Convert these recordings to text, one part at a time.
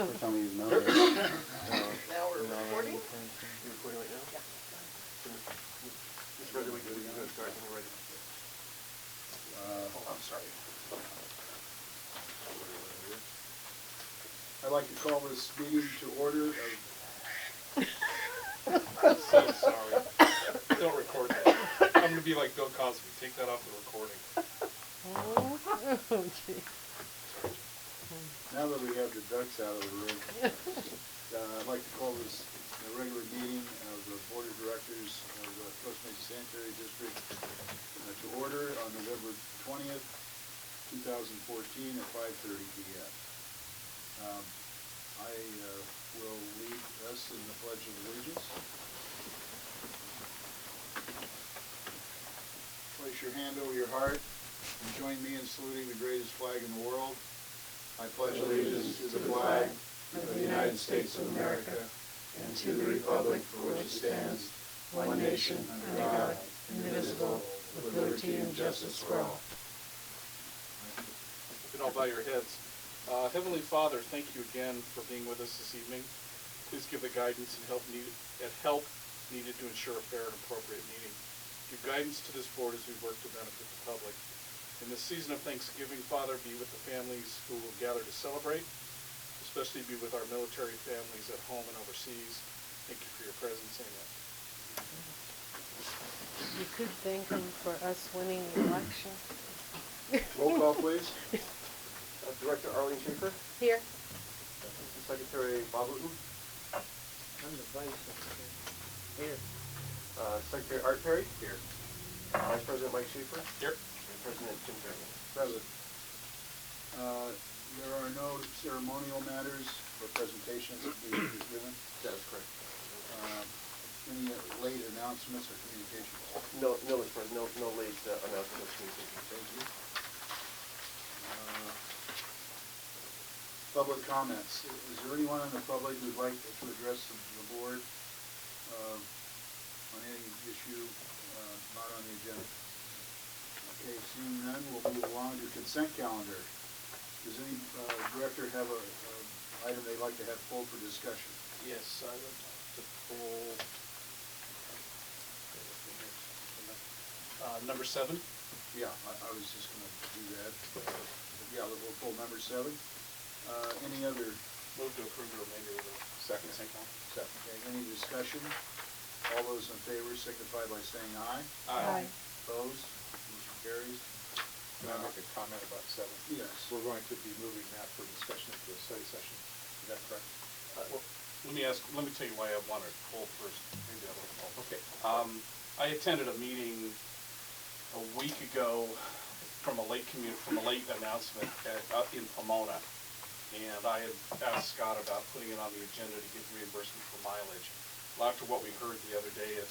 First time we've known it. Now we're recording? You're recording right now? Yeah. Mr. President, we can go start when we're ready. I'm sorry. I'd like to call this meeting to order of, So sorry. Don't record that. I'm gonna be like Bill Cosby. Take that off the recording. Oh, gee. now that we have the ducks out of the room, I'd like to call this a regular meeting of the Board of Directors of the Costa Mesa Sanitary District to order on November 20th, 2014 at 5:30 p.m. I will lead us in the Pledge of Allegiance. Place your hand over your heart and join me in saluting the greatest flag in the world. I pledge allegiance to the flag of the United States of America and to the republic for which it stands, one nation, under God, indivisible, with liberty and justice for all. You can all bow your heads. Heavenly Father, thank you again for being with us this evening. Please give the guidance and help needed to ensure a fair and appropriate meeting. Give guidance to this board as we work to benefit the public. In this season of Thanksgiving, Father, be with the families who will gather to celebrate, especially be with our military families at home and overseas. Thank you for your presence. Amen. You could thank him for us winning the election. Roll call, please. Director Arlene Schaefer, Here. Secretary Bob Wooten, I'm the vice secretary. Here. Secretary Art Perry. Here. Vice President Mike Schaefer. Here. And President Jim Fairman. Present. There are no ceremonial matters or presentations to be given. That is correct. Any late announcements or communications? No, Mr. President, no late announcement of communication. Thank you. Public comments. Is there anyone in the public who'd like to address the board on any issue not on the agenda? Okay, seeing none, we'll move along to consent calendar. Does any director have a item they'd like to have pulled for discussion? Yes, I would like to pull number 7. Yeah, I was just going to do that. Yeah, we'll pull number 7. Any other? Move to approve the remainder of the second consent calendar. Second. Okay, any discussion? All those in favor signify by saying aye. Aye. Opposed? Motion carries. Can I make a comment about 7? Yes. We're going to be moving that for discussion into a study session. Is that correct? Well, let me tell you why I wanted to pull first. Maybe I will pull. Okay. I attended a meeting a week ago from a late announcement in Pomona, and I had asked Scott about putting it on the agenda to get reimbursement for mileage. Well, after what we heard the other day at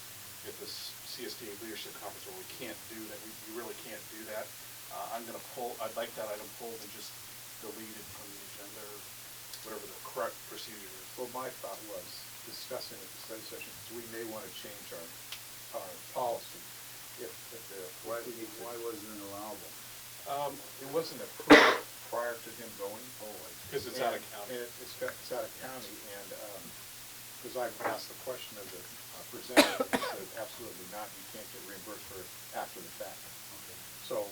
the CSDA Leadership Conference, where we can't do that, we really can't do that. I'd like that item pulled and just deleted from the agenda, or whatever the correct procedure is. Well, my thought was discussing at the study session, because we may want to change our policy. Why wasn't it allowable? It wasn't approved prior to him going. Because it's out of county. And it's out of county, and because I've asked the question of the presenter, he said absolutely not, you can't get reimbursed for it after the fact. Okay. So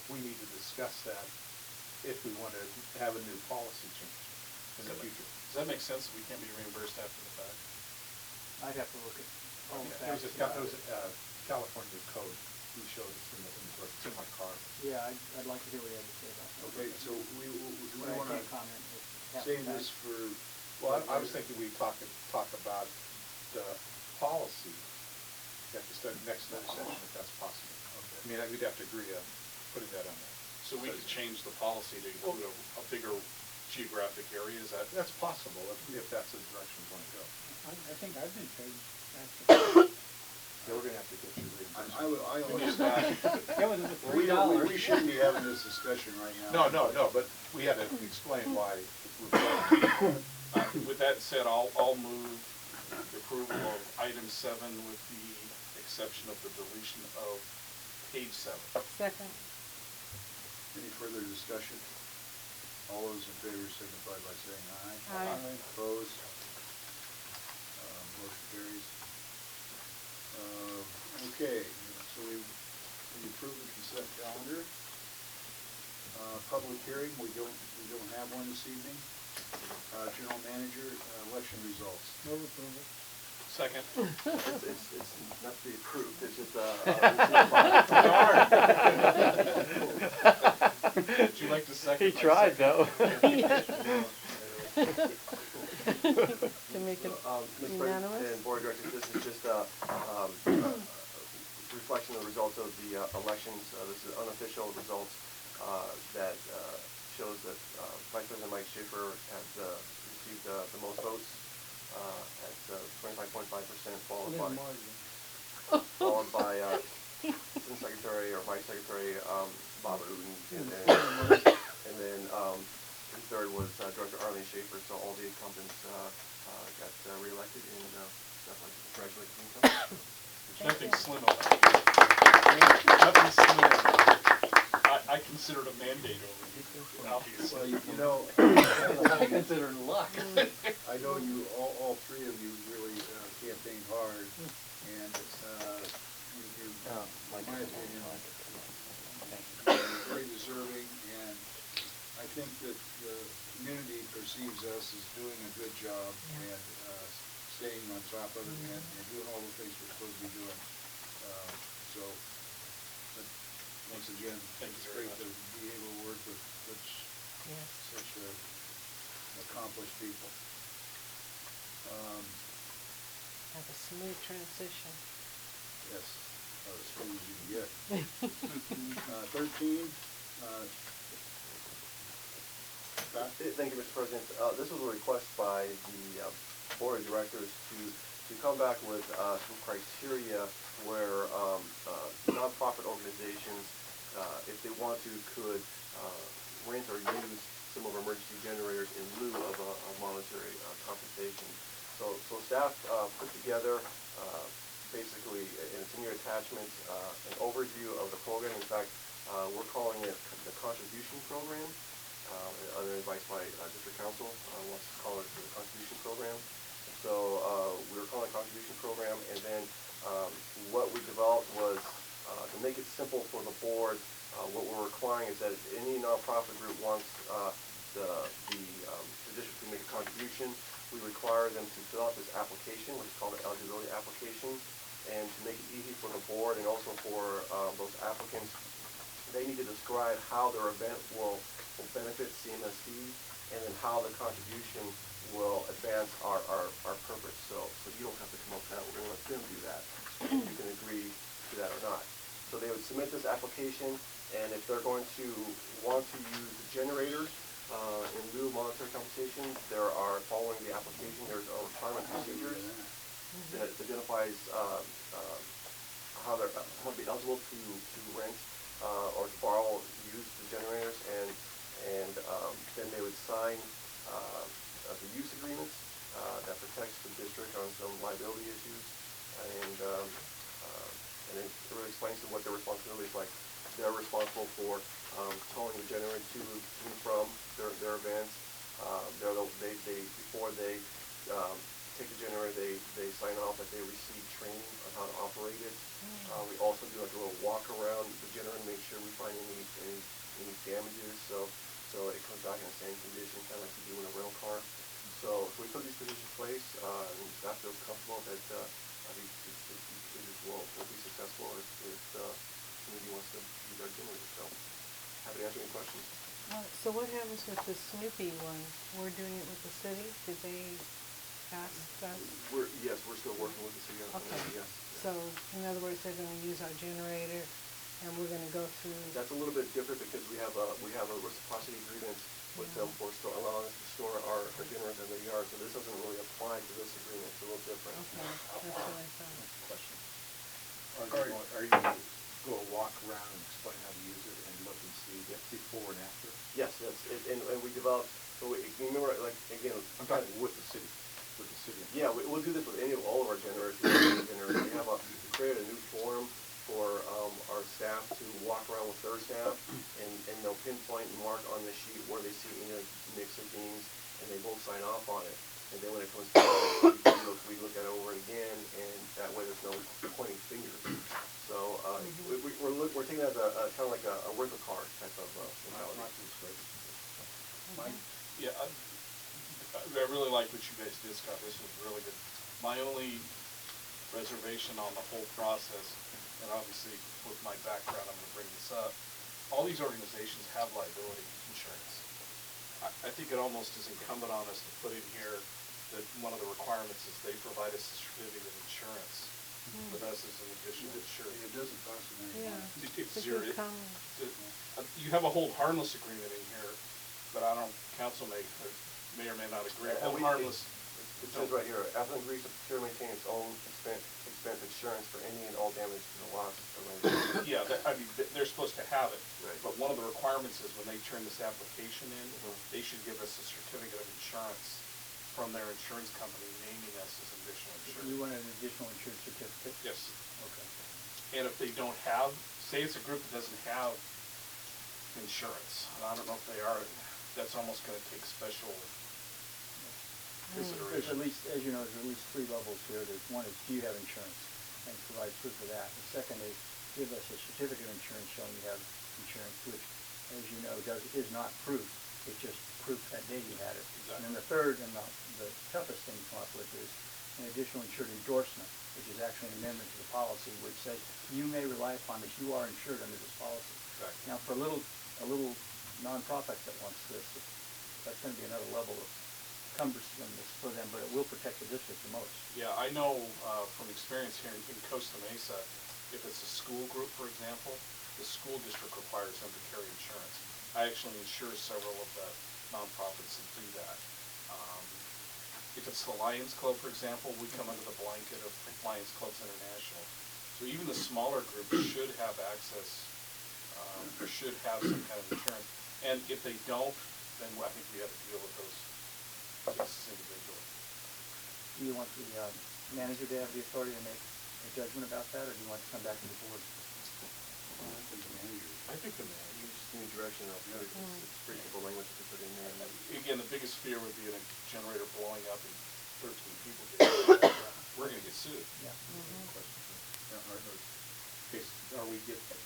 we need to discuss that if we want to have a new policy change in the future. Does that make sense? We can't be reimbursed after the fact? I'd have to look at all the There's facts. a California code. He showed us in the book. It's in my car. Yeah, I'd like to hear what he had to say about that. Okay, so do we But I want can't to comment. save this for? Well, I was thinking we'd talk about the policy at the next study session, if that's possible. Okay. I mean, we'd have to agree on putting that on there. So we could change the policy to include a bigger geographic area, is that? That's possible if that's the direction we want to go. I think I've been paid, actually. Yeah, we're gonna have to get you reimbursed. I always That was we $3. shouldn't be having this discussion right now. No, but we had to explain why we're going. With that said, I'll move the approval of item 7 with the exception of the deletion of page 7. Second. Any further discussion? All those in favor signify by saying aye. Okay, so we approved the consent calendar. Public hearing, we don't have one this evening. General manager, election results. Move approval. Second. It's not to be approved, it's just, Would you like to second? He my tried, second? though. To make it Mr. President unanimous? and Board of Directors, this is just reflection of the results of the elections. This is unofficial results that shows that Vice President Mike Schaefer has received the most votes at 25.5%, followed by Assistant Secretary or Vice Secretary Bob Uden, and then third was Director Arlene Schaefer. So all the incumbents got reelected, and definitely congratulate the incumbents. There's nothing slim about it. Nothing slim. I consider it a mandate over here, obviously. Well, you know, I consider it luck. I know you, all three of you really campaigned hard, and you, in my opinion, very deserving, and I think that the community perceives us as doing a good job and staying on top of it and doing all the things we're supposed to be doing. So, but once again, Thank you it's very great to much. be able to work with such accomplished people. Have a smooth transition. Yes, as smooth as you can get. 13, Pat? Thank you, Mr. President. This was a request by the Board of Directors to come back with some criteria where nonprofit organizations, if they want to, could rent or use some of our emergency generators in lieu of a monetary compensation. So staff put together basically, and it's in your attachments, an overview of the program. In fact, we're calling it the contribution program. Under advice by District Council, wants to call it the contribution program. So we were calling it contribution program, and then what we developed was to make it simple for the board. What we're requiring is that if any nonprofit group wants the district to make a contribution, we require them to fill out this application, which is called an eligibility application, and to make it easy for the board and also for those applicants, they need to describe how their event will benefit CMSD, and then how the contribution will advance our purpose. So you don't have to come up with that. We're going to let them do that. You can agree to that or not. So they would submit this application, and if they're going to want to use the generators in lieu of monetary compensation, there are, following the application, there's a retirement procedures that identifies how they're going to be eligible to rent or to borrow, use the generators, and then they would sign the use agreements that protects the district on some liability issues, and it really explains to them what their responsibility is like. They're responsible for towing the generator to and from their events. Before they take the generator, they sign off that they receive training on how to operate it. We also do like a little walk around the generator and make sure we find any damages. So it comes back in the same condition, kind of like you do in a rental car. So we put these conditions in place, and staff feels comfortable that these conditions will be successful if the community wants to use our generator. So happy to answer any questions. So what happens with the Snoopy one? We're doing it with the city? Did they ask us? Yes, we're still working with the city on that. Okay. Yes. So in other words, they're going to use our generator, and we're going to go through. That's a little bit different because we have a reciprocity agreement with them for allowing us to store our generators in their yard. So this doesn't really apply to this agreement. It's a little different. Okay, that's what I thought. Question. Are you going to go walk around and explain how to use it and look and see before and after? Yes, that's it. And we developed. So you remember, like again, I'm talking with the city. With the city. Yeah, we'll do this with all of our generators. We created a new forum for our staff to walk around with their staff, and they'll pinpoint and mark on the sheet where they see any mix of beans, and they both sign off on it. and then when it comes to we look at it over again, and that way there's no pointing fingers. So, we're taking it as a kind of like a wrinkle card type of mentality. Mike? Yeah, I really like what you guys did, Scott. This was really good. My only reservation on the whole process, and obviously with my background, I'm gonna bring this up. All these organizations have liability insurance. I think it almost is incumbent on us to put in here that one of the requirements is they provide us a certificate of insurance with us as an additional insured. It doesn't cost them any Yeah. money. It's If zero. you come, You have a hold harmless agreement in here, but I don't, council may or may not agree. Yeah, Hold we- harmless. It says right here, Athens agrees to procure and maintain its own expense insurance for any and all damage to the loss or Yeah, I mean, they're supposed to have it. Right. But one of the requirements is when they turn this application in, they should give us a certificate of insurance from their insurance company naming us as additional You insured. want an additional insurance certificate? Yes. Okay. And if they don't have, say it's a group that doesn't have insurance, and I don't know if they are, that's almost gonna take special There's at consideration. least, as you know, there's at least 3 levels here. There's one is, do you have insurance? And provide proof of that. The second is, give us a certificate of insurance showing you have insurance, which, as you know, is not proof. It's just proof that day you had it. And then the third and the toughest thing to come up with is an additional insured endorsement, which is actually an amendment to the policy, which says you may rely upon this, you are insured under this policy. Exactly. Now, for a little nonprofit that wants this, that's gonna be another level of cumbersomeness for them, but it will protect the district the most. Yeah, I know from experience here in Costa Mesa, if it's a school group, for example, the school district requires them to carry insurance. I actually insure several of the nonprofits that do that. If it's the Lions Club, for example, we come under the blanket of Lions Clubs International. So even the smaller groups should have access, or should have some kind of insurance. And if they don't, then I think we have to deal with those cases individually. Do you want the manager to have the authority to make a judgment about that, or do you want to come back to the board? I think the manager. You just need direction of, it's pretty simple language to put in there. Again, the biggest fear would be a generator blowing up and 13 people get we're gonna get sued. Yeah. Okay, do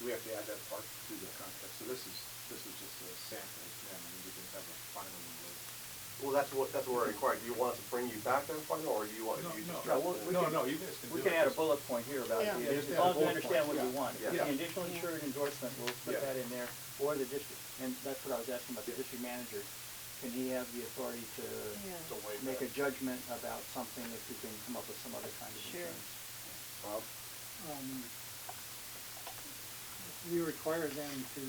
we have to add that part to the contract? So this is just a sample, and we can have a final one later. Well, that's what we're required. Do you want us to bring you back that final, or do you want, you just draft it? You guys can do it. We can add a bullet point here about it, Yeah. as long as we understand what we want. Yeah. The additional insured endorsement, we'll put Yeah. that in there, or the district, and that's what I was asking about the district manager. Can he have the authority to yeah, To waive make a that. judgment about something if we can come up with some other kind of Sure. insurance? Bob? We require them to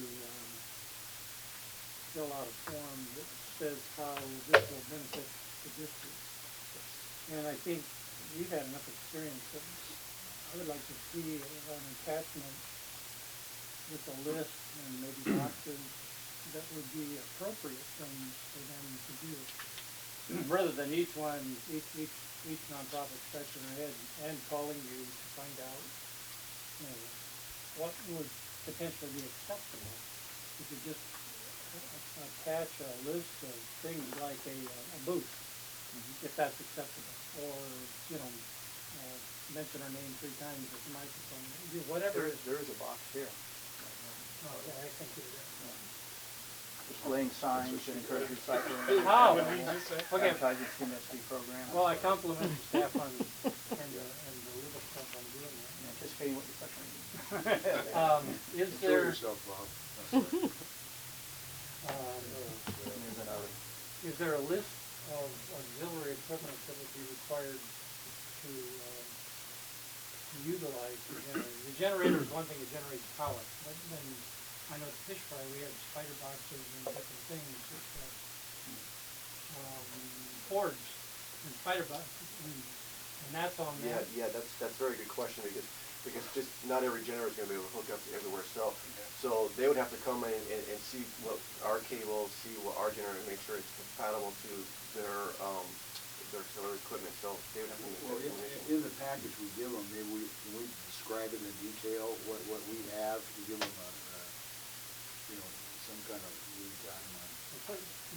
fill out a form that says how this will benefit the district. And I think we've had enough experience that I would like to see an attachment with a list and maybe boxes that would be appropriate things for them to do. Rather than each nonprofit scratching their head and calling you to find out, you know, what would potentially be acceptable. If you just attach a list of things like a booth, if that's acceptable, or, you know, mention our name 3 times with the microphone, whatever. There is a box here. Oh, yeah, I think it is. Just laying signs and encourage recycling. How? Okay. Okay, Advertising CMSD program. well, I compliment the staff on, and the legal stuff on doing that. Anticipating what your question is. Is Show there, yourself, Bob. That's right. Here's another. is there a list of auxiliary equipment that would be required to utilize the generator? The generator is one thing that generates power, but then I know at the fish fry we have spider boxes and different things, cords and spider boxes, and that's on Yeah, that. yeah, that's a very good question, because just not every generator is gonna be able to hook up to everywhere, so they would have to come in and see what our cables, see what our generator, make sure it's compatible to their auxiliary equipment, so they would have to make Well, that information. in the package we give them, maybe we describe it in detail, what we have, we give them some kind of lead time on.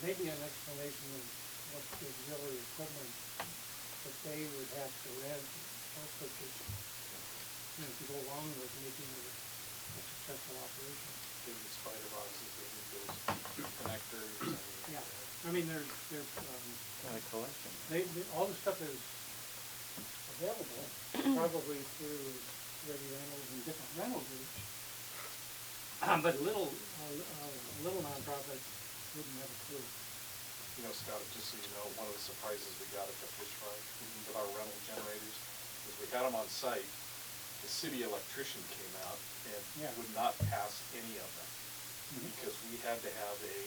Maybe an explanation of what the auxiliary equipment that they would have to rent or purchase, you know, to go along with making it a successful operation. They need spider boxes, they need those connectors, I mean. Yeah, I mean, there's, Got a collection. all the stuff is available, probably through Ready Rentals and different rental groups. But little nonprofit wouldn't have a clue. You know, Scott, just so you know, one of the surprises we got at the fish fry with our rental generators is we had them on site. The city electrician came out and Yeah. would not pass any of them because we had to have a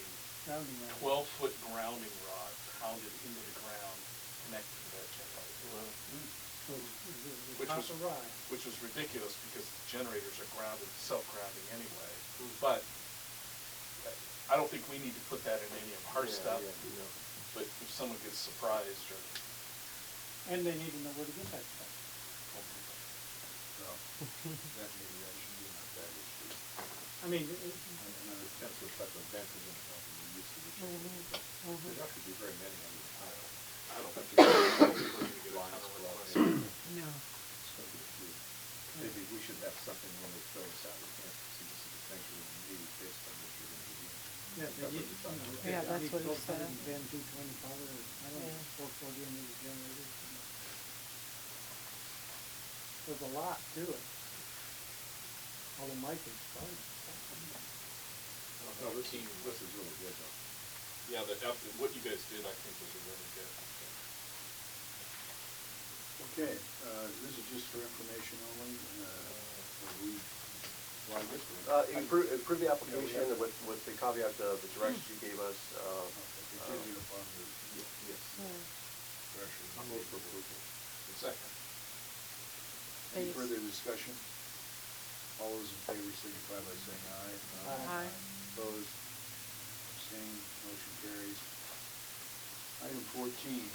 Grounding around. 12-foot grounding rod pounded into the ground connected to that generator. So the Which cost was- of rye. Which was ridiculous because the generators are grounded, self-grounding anyway. But I don't think we need to put that in any of our stuff. But if someone gets surprised or. And they need to know where to get that stuff. Well, that maybe that should be not that issue. I mean, And it depends what type of vent is in the company you're used to the generator. There don't have to be very many under the tile. I don't think we're going to get a ton Lines of for all requests. day. No. So if you- maybe we should have something when they fill this out, we can't see this is the tank you're gonna need based on what you're gonna be doing. yeah, they That's what need, you're talking about. Yeah, that's what he said. 1210, 220 power, I don't know, Yeah. 440 into the generators. There's a lot to it. Although Mike is starting. No, this is really good though. Yeah, what you guys did, I think, was a really good. Okay, this is just for information only, well, I guess Improve the application with the caveat of the directions you gave us. contingent upon the Yes. pressure. I'll move for approval. Second. Any Please. further discussion? All those in favor signify by saying aye. Aye. Opposed? Abstained? Motion carries. Item 14,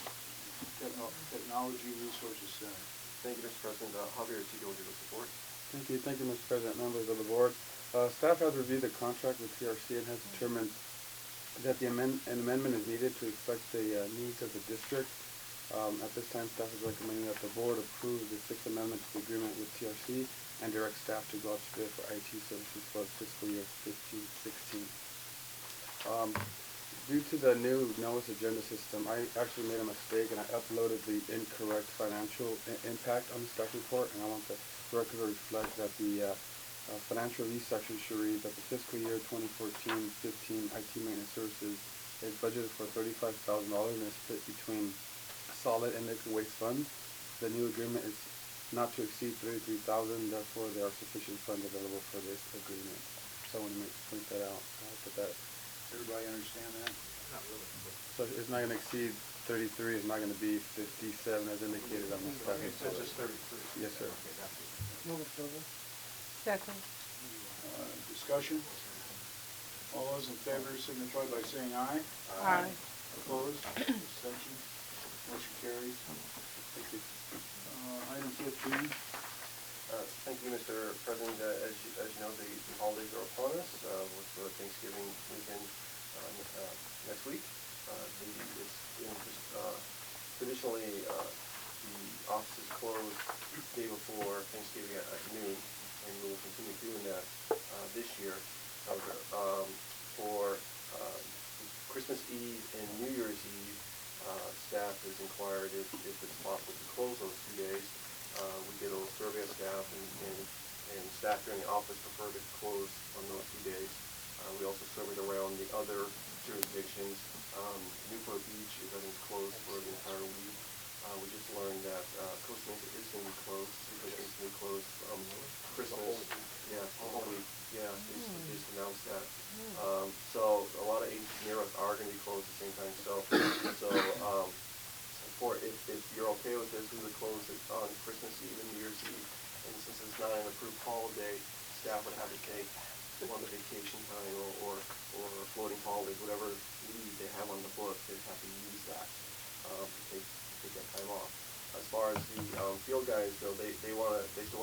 Technology Resources Center. Thank you, Mr. President. Javier Tito will give us support. Thank you, Mr. President, members of the board. Staff has reviewed the contract with TRC and has determined that an amendment is needed to reflect the needs of the district. At this time, staff is recommending that the board approve the Sixth Amendment to the agreement with TRC and direct staff to go out to bid for IT services for fiscal year 15-16. Due to the new NOAA's agenda system, I actually made a mistake and I uploaded the incorrect financial impact on the staff report, and I want the record to reflect that the financial review section should read that the fiscal year 2014-15 IT maintenance services is budgeted for $35,000 and is split between solid and liquid waste funds. The new agreement is not to exceed $33,000, therefore there are sufficient funds available for this agreement. So I want to point that out. Put that. Everybody understand that? Not really. So it's not going to exceed 33. It's not going to be 57 as indicated on the staff It's report. just 33. Yes, sir. Okay, that's it. Move approval. Second. Discussion? All those in favor signify by saying aye. Aye. Opposed? Abstention? Motion carries. Thank you. Item 15, Thank you, Mr. President. As you know, the holidays are upon us with the Thanksgiving weekend next week. Traditionally, the office is closed the day before Thanksgiving at noon, and we will continue doing that this year. However, for Christmas Eve and New Year's Eve, staff has inquired if it's possible to close those 2 days. We did a little survey of staff, and staff during the office prefer to close on those 2 days. We also surveyed around the other jurisdictions. Newport Beach is, I think, closed for the entire week. We just learned that Costa Mesa is going to be closed. It's going to be closed from Christmas. Yeah, the whole week. Yeah, they just announced that. So a lot of agents near us are going to be closed at the same time. So if you're okay with this, we would close it on Christmas Eve and New Year's Eve. And since it's not an approved holiday, staff would have to take on the vacation time or floating holidays, whatever leave they have on the books, they'd have to use that to take that time off. As far as the field guys go, they still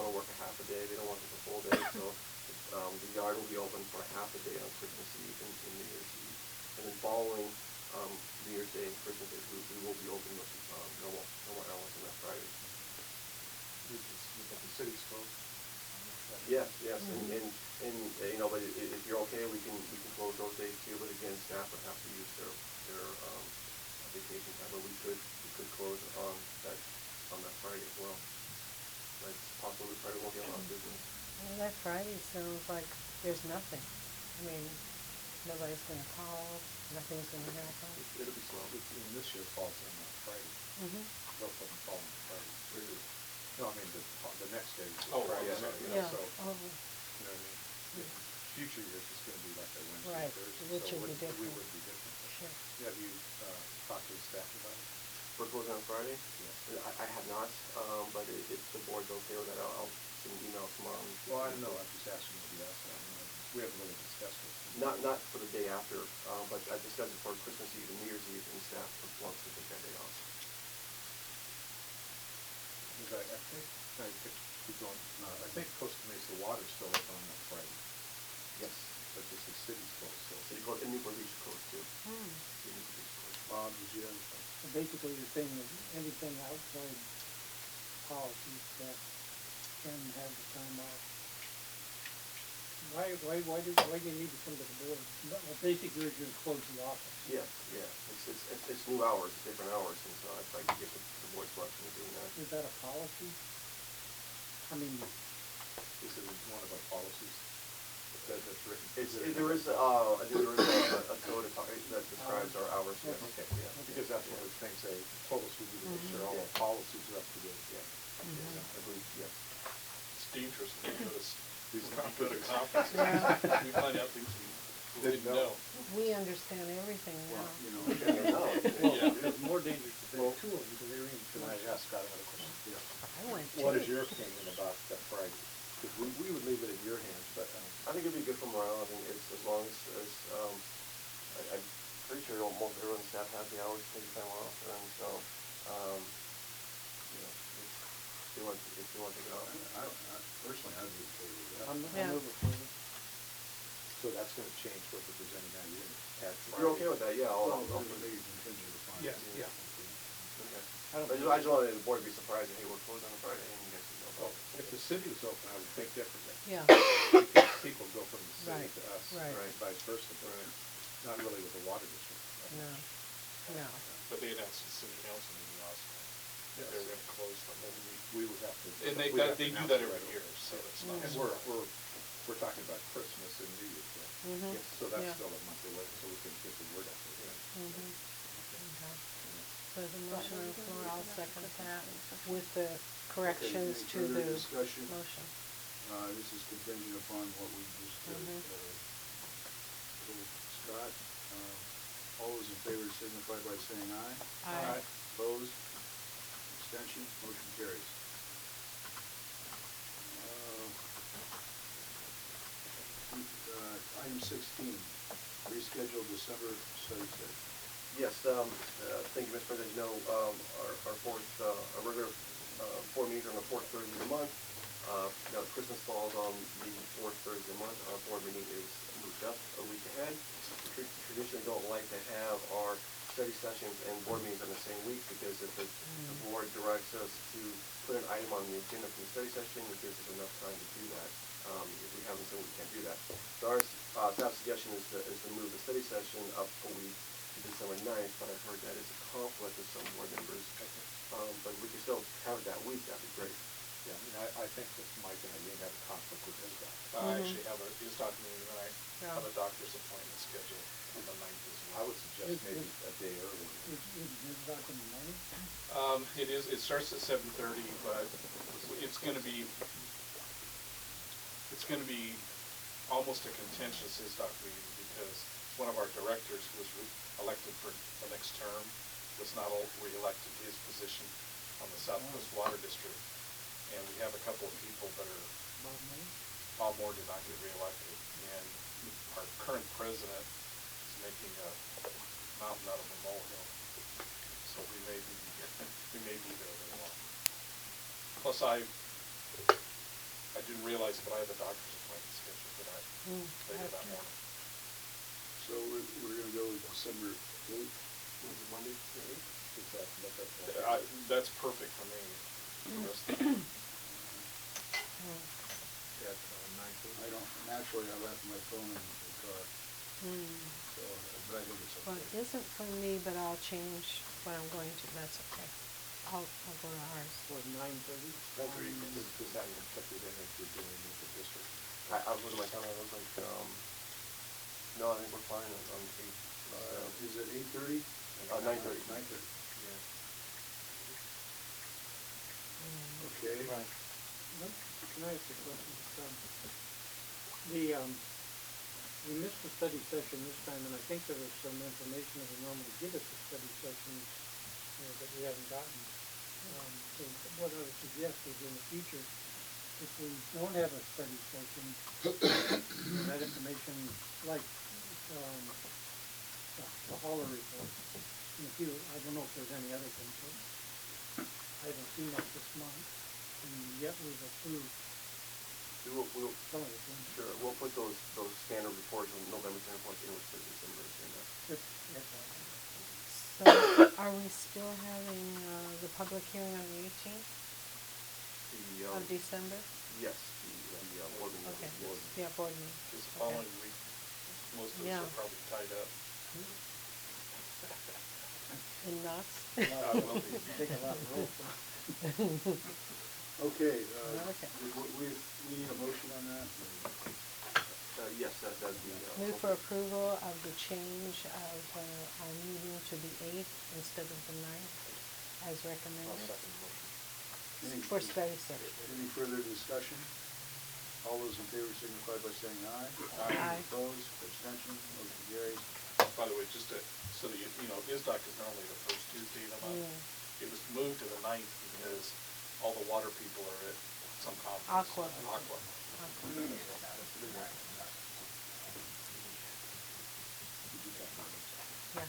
want to work a half a day. They don't want to work a full day. So the yard will be open for a half a day on Christmas Eve and New Year's Eve. And then following New Year's Day and Christmas Day, we will be open with, normal hours on that Friday. The city's closed. Yes, yes, you know, but if you're okay, we can close those days too, but again, staff would have to use their vacation time, but we could close on that Friday as well. But it's possible we probably won't get a lot of business. Well, that Friday sounds like there's nothing. I mean, nobody's gonna call, nothing's gonna happen. It'll be slow. And this year falls on Friday. Mm-hmm. Both of them fall on Friday. Really. No, I mean, the next day is Oh, Friday. yeah, you know, Yeah, So, oh, you know what I mean? Future years, it's gonna be like a Wednesday, Right, Thursday. which so would be We different. would be different. But sure. Have you talked to the staff about it? We're closing on Friday? Yeah. I have not, but if the board's okay with that, I'll send an email tomorrow. Well, I don't know, I'm just asking if you asked. I don't know. We haven't really discussed it. Not for the day after, but I discussed it for Christmas Eve and New Year's Eve, and staff wants to take that day off. Because I could keep going, I think Costa Mesa Water's still up on that Friday, Yes. but just the city's closed, so. City closed, and Newport Beach closed too. Hmm. Newport Beach closed. Bob, did you have? So basically, you're saying that anything outside policies that can have the time off. Why do you need to come to the board? Well, basically, you're going to close the office. Yeah, yeah, it's new hours, it's different hours, and so I'd like to get the board's blessing of doing that. Is that a policy? I mean, Is it one of our policies that's written? There is a code that describes our hours, yes. Okay, Yeah. because that's one of the things they told us we need to make sure all our policies are up to date. Yeah. Mhm. I believe, yes. It's dangerous when you go to, These go to conferences. conferences, we find out things we didn't know. We understand everything now. Well, you know. well, Yeah. it's more dangerous if Well, there's two of them, because they're in. Can I ask Scott another question? I went What too. is your opinion about that Friday? Because we would leave it in your hands, but, I think it'd be good for morale. I think it's as long as I'm pretty sure most everyone on staff has the hours to take time off, and so, you know, if they want to take it off. personally, I'd be in favor of that. Yeah. I'm over for it. So that's gonna change what we're presenting now, you're gonna add Friday. You're okay with that? Yeah, I'll Well, put maybe contingent upon. Yes, yeah. Okay. I don't I just wanted the board to be surprised that, hey, we're closed on a Friday, and you guys didn't know Well, about it. if the city was open, I would think differently. Yeah, Because people go from the city Right, to us, right. and vice versa, but Right. not really with the water district. no, no. But they announced at city council meeting last night, that they were gonna close the whole week. We would have to. And we'd have to they do announce that it every right year, away. so it's not. And we're talking about Christmas and New Year's, right? Mhm. Yes. So that's Yeah. still a month away, so we can get the word out there. Mhm. Okay. So the motion on the floor, I'll second that with the corrections any to further the discussion? motion. This is contingent upon what we just Mhm. told Scott. All those in favor signify by saying aye. Aye. Opposed? Abstention? Motion carries. Item 16, reschedule December study session. Yes, thank you, Mr. President. As you know, our regular board meetings are on the fourth Thursday of the month. Now Christmas falls on the fourth Thursday of the month. Our board meeting is moved up a week ahead. We traditionally don't like to have our study sessions and board meetings on the same week, because if the board directs us to put an item on the agenda for the study session, it gives us enough time to do that. If we haven't, then we can't do that. So our staff suggestion is to move the study session up a week to December 9th, but I've heard that is a conflict with some board members. But we can still have it that week, that'd be great. Yeah, I mean, I think that Mike and I didn't have a conflict with his guy. I actually have his document, and I Yeah. have a doctor's appointment scheduled on the 9th as I well. would suggest maybe a day earlier. Is that in the morning? It starts at 7:30, but it's gonna be almost a contentious ISDOC meeting, because one of our directors who was elected for the next term was not re-elected to his position on the Southwest Water District. And we have a couple of people that are, Bob Moore did not get re-elected, and our current president is making a mountain out of a molehill. So we may be there a little while. Plus I didn't realize, but I have a doctor's appointment scheduled for that later that morning. So we're gonna go with December Monday, the 8th? Is that, That's perfect for me. The rest of the- at 9:30? I don't, naturally, I left my phone in the car, so, but I think it's Well, okay. it isn't for me, but I'll change what I'm going to, that's okay. I'll go to ours. Or 9:30? Does that conflict with anything you're doing with the district? I was looking at my calendar, I was like, no, I think we're fine on the 8th. Is it 8:30? 9:30. 9:30. Yeah. Okay. Right. Can I ask a question? We missed the study session this time, and I think there was some information that we normally give us the study sessions, that we haven't gotten. So what I would suggest is in the future, if we don't have a study session, that information, like, the Holler report, and if you, I don't know if there's any other things, but I haven't seen that this month, and yet we've approved We'll, some of the things. sure, we'll put those standard reports on November 10th, once in with the December agenda. That's all. So, are we still having, the public hearing on the 18th The, of December? yes, the board meeting. Okay, Board. yeah, board meeting. This following week, most of us Yeah. are probably tied up. In knots? Will be. Take a lot of rope. Okay, Okay. we need a motion on that? Yes, that'd be. Move for approval of the change of, our meeting to the 8th instead of the 9th, as I'll recommended, second the motion. for study session. Any further discussion? All those in favor signify by saying aye. Aye. Opposed, abstention, motion carries. By the way, just to, so that you know, ISDOC is normally the first Tuesday of the month. Yeah. It was moved to the 9th because all the water people are at some conference. Aqua. Aqua. Yeah.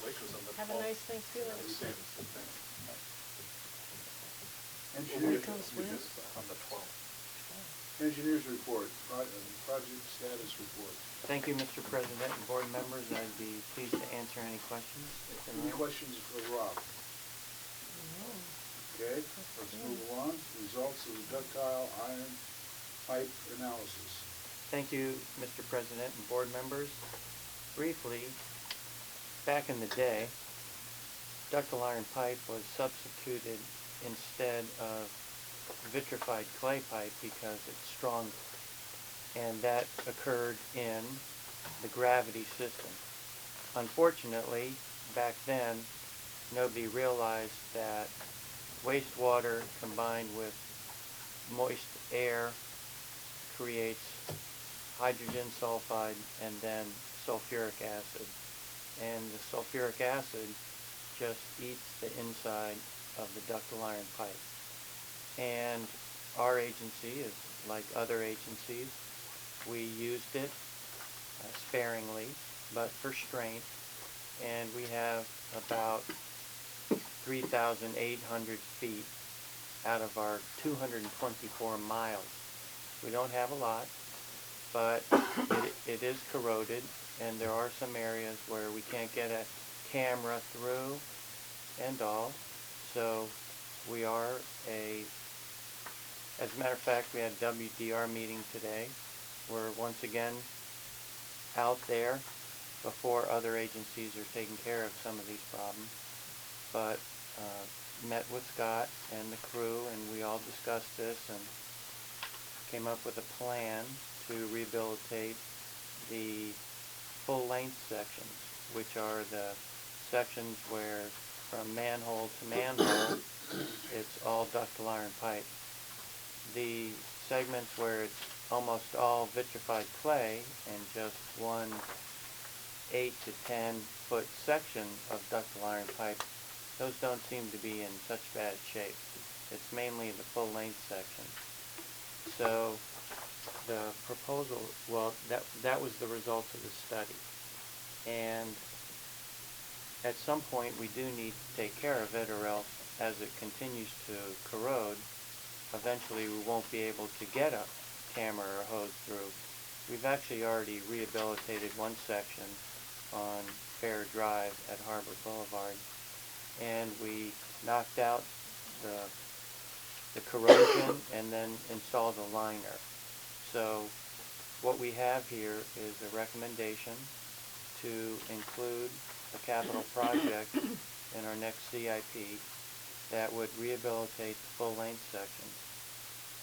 Lake was on the Have a 12th. nice Thanksgiving. Engineers, comes with? On the 12th. engineers report, project status report. Thank you, Mr. President and board members. I'd be pleased to answer any questions. if there Any are. questions for Rob? Okay, let's move along. Results of the ductile iron pipe analysis. Thank you, Mr. President and board members. Briefly, back in the day, ductile iron pipe was substituted instead of vitrified clay pipe because it's stronger. And that occurred in the gravity system. Unfortunately, back then, nobody realized that wastewater combined with moist air creates hydrogen sulfide and then sulfuric acid. And the sulfuric acid just eats the inside of the ductile iron pipe. And our agency, is like other agencies, we used it sparingly, but for strength, and we have about 3,800 feet out of our 224 miles. We don't have a lot, but it is corroded, and there are some areas where we can't get a camera through and all, so we are as a matter of fact, we had a WDR meeting today. We're once again out there before other agencies are taking care of some of these problems, but met with Scott and the crew, and we all discussed this and came up with a plan to rehabilitate the full-length sections, which are the sections where from manhole to manhole it's all ductile iron pipe. The segments where it's almost all vitrified clay and just one 8 to 10 foot section of ductile iron pipe, those don't seem to be in such bad shape. It's mainly the full length section. So the proposal, well, that was the result of the study. And at some point we do need to take care of it, or else as it continues to corrode, eventually we won't be able to get a camera or hose through we've actually already rehabilitated one section on Fair Drive at Harbor Boulevard, and we knocked out the corrosion and then installed a liner. So what we have here is a recommendation to include a capital project in our next CIP that would rehabilitate the full-length sections.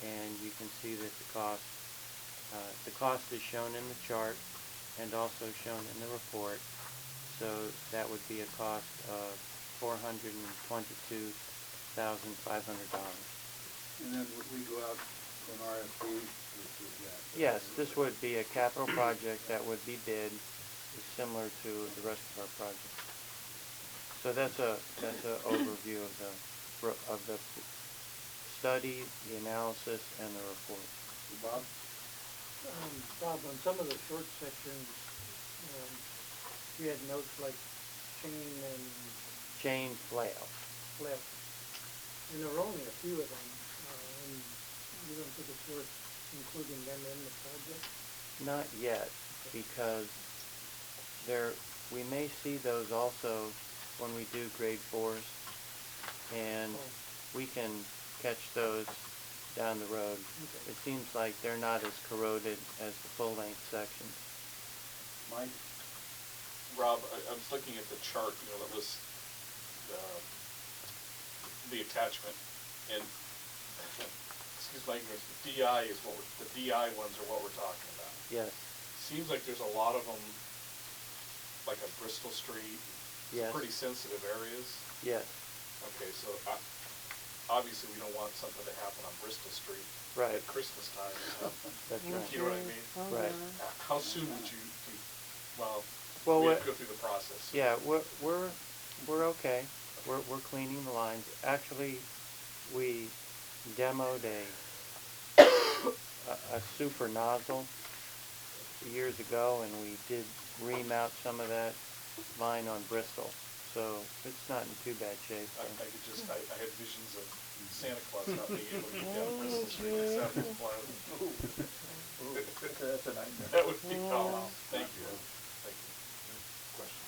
And you can see that the cost is shown in the chart and also shown in the report. So that would be a cost of $422,500. And then would we go out for an RFP with that? Yes, this would be a capital project that would be bid, similar to the rest of our projects. So that's a overview of the study, the analysis, and the report. Bob? Bob, on some of the short sections, we had notes like chain and Chain flail. flip, and there were only a few of them, and you don't think it's worth including them in the project? Not yet, because we may see those also when we do grade 4s, and we can catch those down the road. Okay. It seems like they're not as corroded as the full-length sections. Mike? Rob, I was looking at the chart, that lists the attachment, and excuse my ignorance, the DI ones are what we're talking about. Yes, Seems like there's a lot of them, like a Bristol Street, yes, pretty sensitive areas. yes, Okay, so obviously we don't want something to happen on Bristol Street right, at Christmas time. that's right. You know what I mean? Oh, Right. yeah. How soon would you well, Well, we we have to go through the process. yeah, we're okay. We're cleaning the lines. Actually, we demoed a super nozzle years ago, and we did ream out some of that line on Bristol. So it's not in too bad shape. I had visions of Santa Claus not being able to get down Bristol Street except for Florida. That's a nightmare. That would be, oh, thank you. Thank you. Question.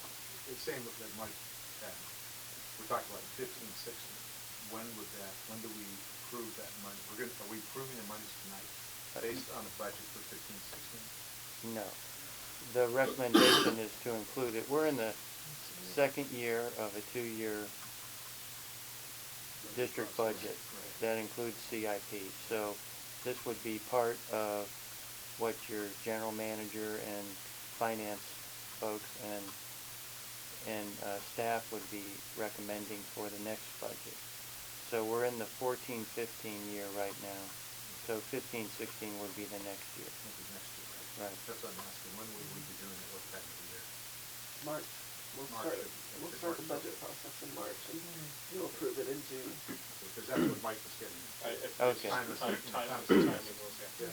It's same with that Mike had. We're talking about 15, 16. When do we approve that money? Are we approving the monies tonight based on the budget for 15, 16? No. The recommendation is to include it. We're in the second year of a 2-year district budget that includes CIP. So this would be part of what your general manager and finance folks and staff would be recommending for the next budget. So we're in the 14-15 year right now. So 15-16 would be the next year. Maybe next year, Right. That's what I'm asking. When will we be doing it? What time of the year? March. We'll start the budget process in March, and you'll approve it in June. Because that's what Mike was getting at. Okay. Timing was, yeah.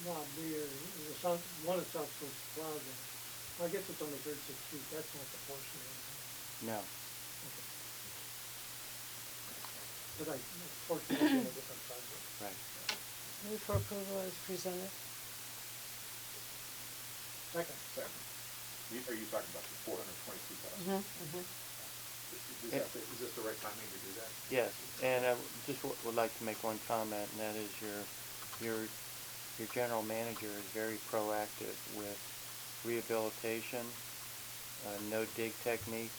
Bob, one at South Coast Plaza, I guess it's only 36 feet, that's not the portion of it. No. Okay. But fortunately, in a different project. Right. Move for approval as presented. Second. Are you talking about the 422,000? Is this the right timing to do that? Yes, and I just would like to make one comment, and that is your general manager is very proactive with rehabilitation, no-dig techniques,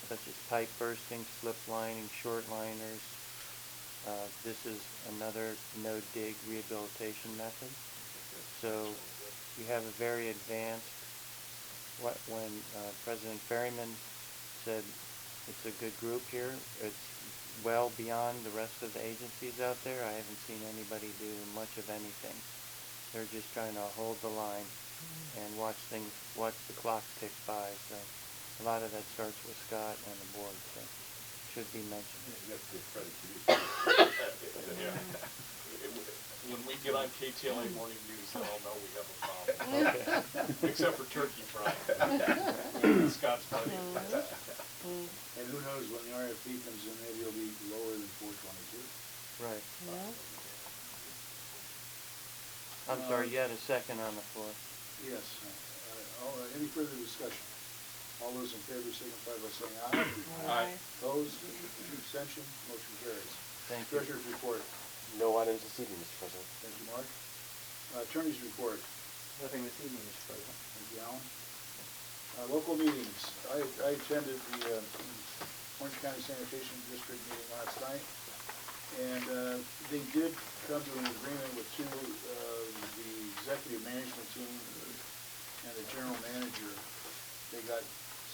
such as pipe bursting, slip lining, short liners. This is another no-dig rehabilitation method. So you have a very advanced, when President Ferryman said it's a good group here, it's well beyond the rest of the agencies out there. I haven't seen anybody do much of anything. They're just trying to hold the line and watch the clock tick by. So a lot of that starts with Scott and the board, so should be mentioned. That's good credit to you. Yeah. When we get on KTLA Morning News, they'll all know we have a problem. Okay. Except for turkey frying. Scott's buddy. And who knows, when the RFP comes in, maybe it'll be lower than 422. Right. Yeah. I'm sorry, you had a second on the floor. Yes. Any further discussion? All those in favor signify by saying aye. Aye. Opposed? Abstention? Motion carries. Thank you. Treasurer's report. No items this evening, Mr. President. Thank you, Mark. Attorney's report. Nothing this evening, Mr. President. Thank you, Alan. Local meetings. I attended the Orange County Sanitation District meeting last night, and they did come to an agreement with the executive management team and the general manager. They got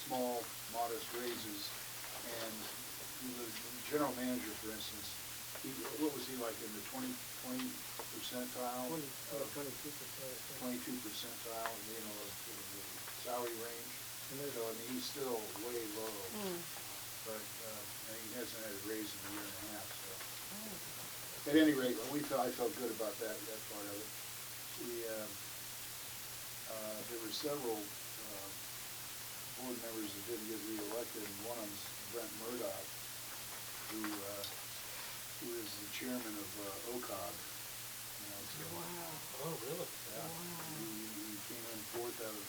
small, modest raises, and the general manager, for instance, what was he like in the 20 percentile? 22%. 22 percentile, of the salary range. So, I mean, he's still way low, but, and he hasn't had a raise in a year and a half, so. At any rate, I felt good about that part of it. There were several, board members that didn't get reelected, and one of them's Brent Murdoch, who is the chairman of OCOG. So, Oh, really? yeah, he came in fourth out of,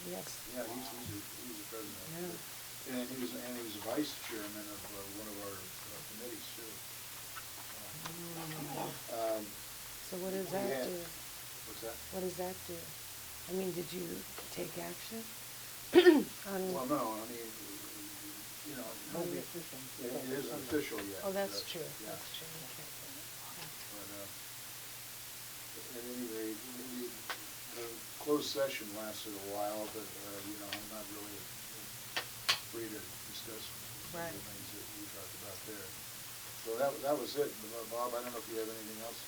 Yes. yeah, he's the president. Yeah. And he was a vice chairman of one of our committees too. So what does we that had- do? What's that? What does that do? I mean, did you take action? Well, no, I mean, Won't be official. it isn't official yet. Oh, that's true, Yeah. that's true, okay. But, at any rate, the closed session lasted a while, but, I'm not really free to discuss some of Right. the things that we talked about there. So that was it. Bob, I don't know if you have anything else.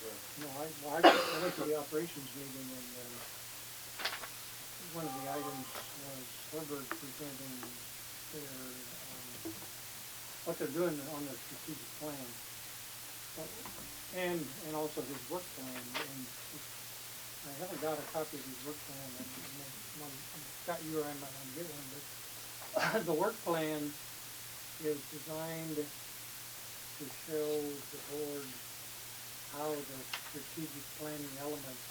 No, I went to the operations meeting, and one of the items was Herbert presenting their, what they're doing on their strategic plan, and also his work plan. And I haven't got a copy of his work plan, and Scott, you or I might want to get one, but the work plan is designed to show the board how the strategic planning elements,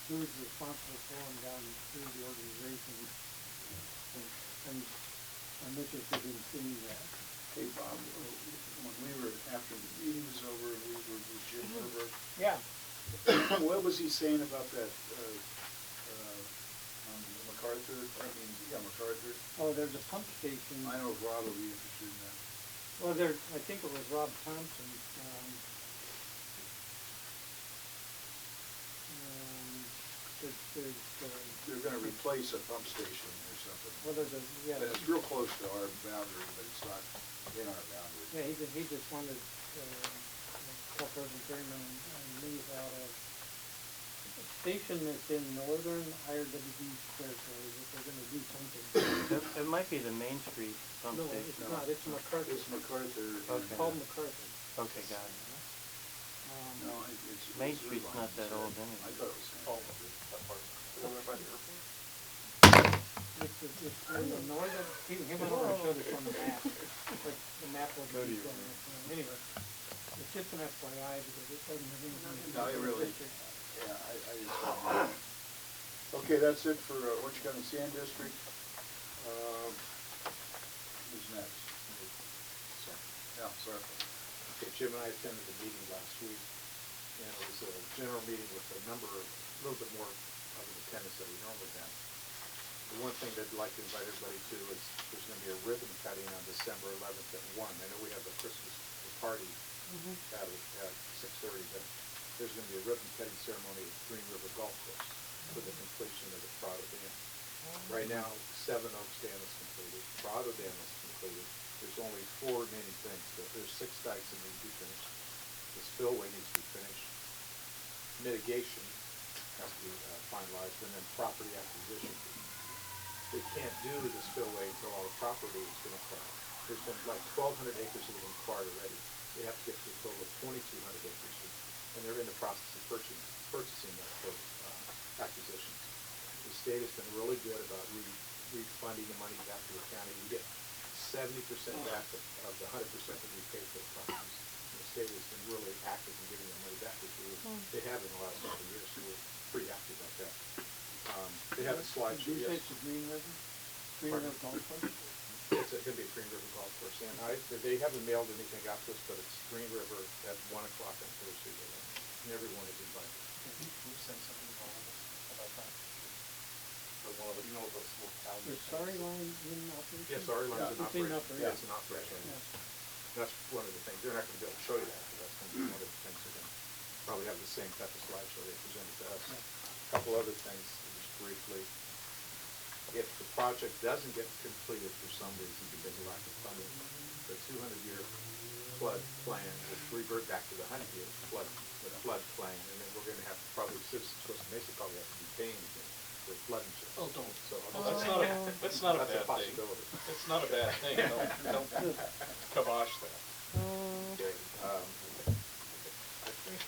who's responsible for them down through the organization. And I'm interested in seeing that. Hey, Bob, when we were, after the meeting was over, and we were with Jim Herbert, Yeah. what was he saying about that, MacArthur? Oh, there's a pump station. I know Rob will be interested in that. Well, I think it was Rob Thompson. They're gonna replace a pump station or something. Well, there's a, yeah. And it's real close to our boundary, but it's not in our boundary. Yeah, he just wanted, President Freeman and me about a station that's in northern IRWD's territory, that they're gonna do something. It might be the Main Street pump No, station. it's not, it's MacArthur. It's MacArthur. Okay. Called MacArthur. Okay, got it. No, it's. Main it's Street's Irvine, not that so old anyway. I thought it was. Oh, that part. Over by the airport? It's in the northern, he went over and showed us on the map, like the map was. Anyway, it's just an FYI because it doesn't have anything to do No, it with really, the district. yeah, I just don't know. Okay, that's it for Orange County Sand District. Who's next? Yeah, sorry. Okay, Jim and I attended a meeting last week, and it was a general meeting with a little bit more of an attendance than we normally have. The one thing that I'd like to invite everybody to is there's going to be a ribbon cutting on December 11th at 1. I know we have a Christmas party at 6:30, but there's going to be a ribbon cutting ceremony at Green River Golf Course for the completion of the Prado Dam. Right now, Seven Oaks Dam is completed, Prado Dam is completed. There's only 4 remaining things. There's 6 dikes that need to be finished. The spillway needs to be finished. Mitigation has to be finalized, and then property acquisition. They can't do the spillway until all the property is been acquired. There's been like 1,200 acres that have been acquired already. They have to get to a total of 2,200 acres, and they're in the process of purchasing that for acquisitions. The state has been really good about refunding the money back to the county. We get 70% back of the 100% that we pay for the properties. The state has been really active in giving their money back, which they have in the last couple of years, so we're pretty happy about that. They have a slideshow, Did you say yes. it's a Green River? Green Pardon? River Golf Course? It's gonna be Green River Golf Course, and they haven't mailed anything out to us, but it's Green River at 1 o'clock on Thursday, and everyone is invited. Can you send something to all of us about that? For one of the, you know, those little calendars. Is Sorry Line in operation? Yes, our line's in It's in operation. operation. Yeah, it's in operation. Yes. That's one of the things, they're not gonna be able to show you that, but that's gonna be one of the things they're gonna probably have the same type of slideshow they presented to us. Couple other things, just briefly. If the project doesn't get completed for some reason because of lack of funding, the 200-year flood plan will revert back to the 100-year flood plan, and then we're gonna have to probably, citizens of Costa Mesa probably have to be paying again for flood insurance. Oh, don't. So, That's not a that's bad thing. possibility. It's not a bad thing, don't kibosh that. Okay, I think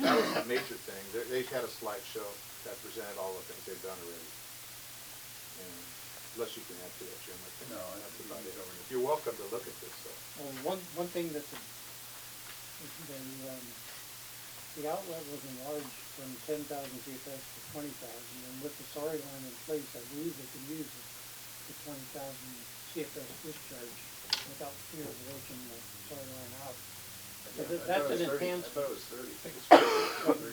that was a major thing. They've had a slideshow that presented all the things they've done already. And unless you can add to that, Jim, I think No, I that's think about we it. covered it. You're welcome to look at this, though. Well, one thing that's the outlet was enlarged from 10,000 CFS to 20,000, and with the Sorry Line in place, I believe they can use the 20,000 CFS discharge without fear of working the Sorry Line out. So that's an enhancement. I thought it was 30. I think it's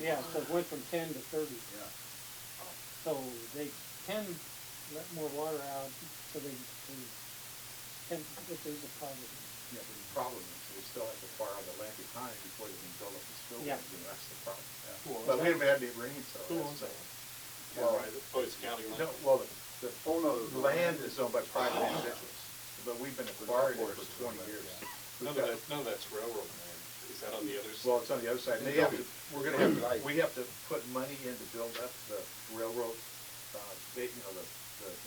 Yeah, so it went from 10 to 30. Yeah. So they can let more water out, so they can, it is a positive. Yeah, but the problem is they still have to borrow the land behind before they can build up the spillway. Yeah. You know, that's the problem. Who owns But we that? haven't had any rain, so. Who that's owns that one? Well, Oh, it's county land? no, well, the land is owned by private individuals, but we've been acquiring it for 20 years. None of that's railroad land. Is that on the other side? Well, it's on the other side. They have to, we're gonna have to, we have to put money in to build up the railroad, you know, the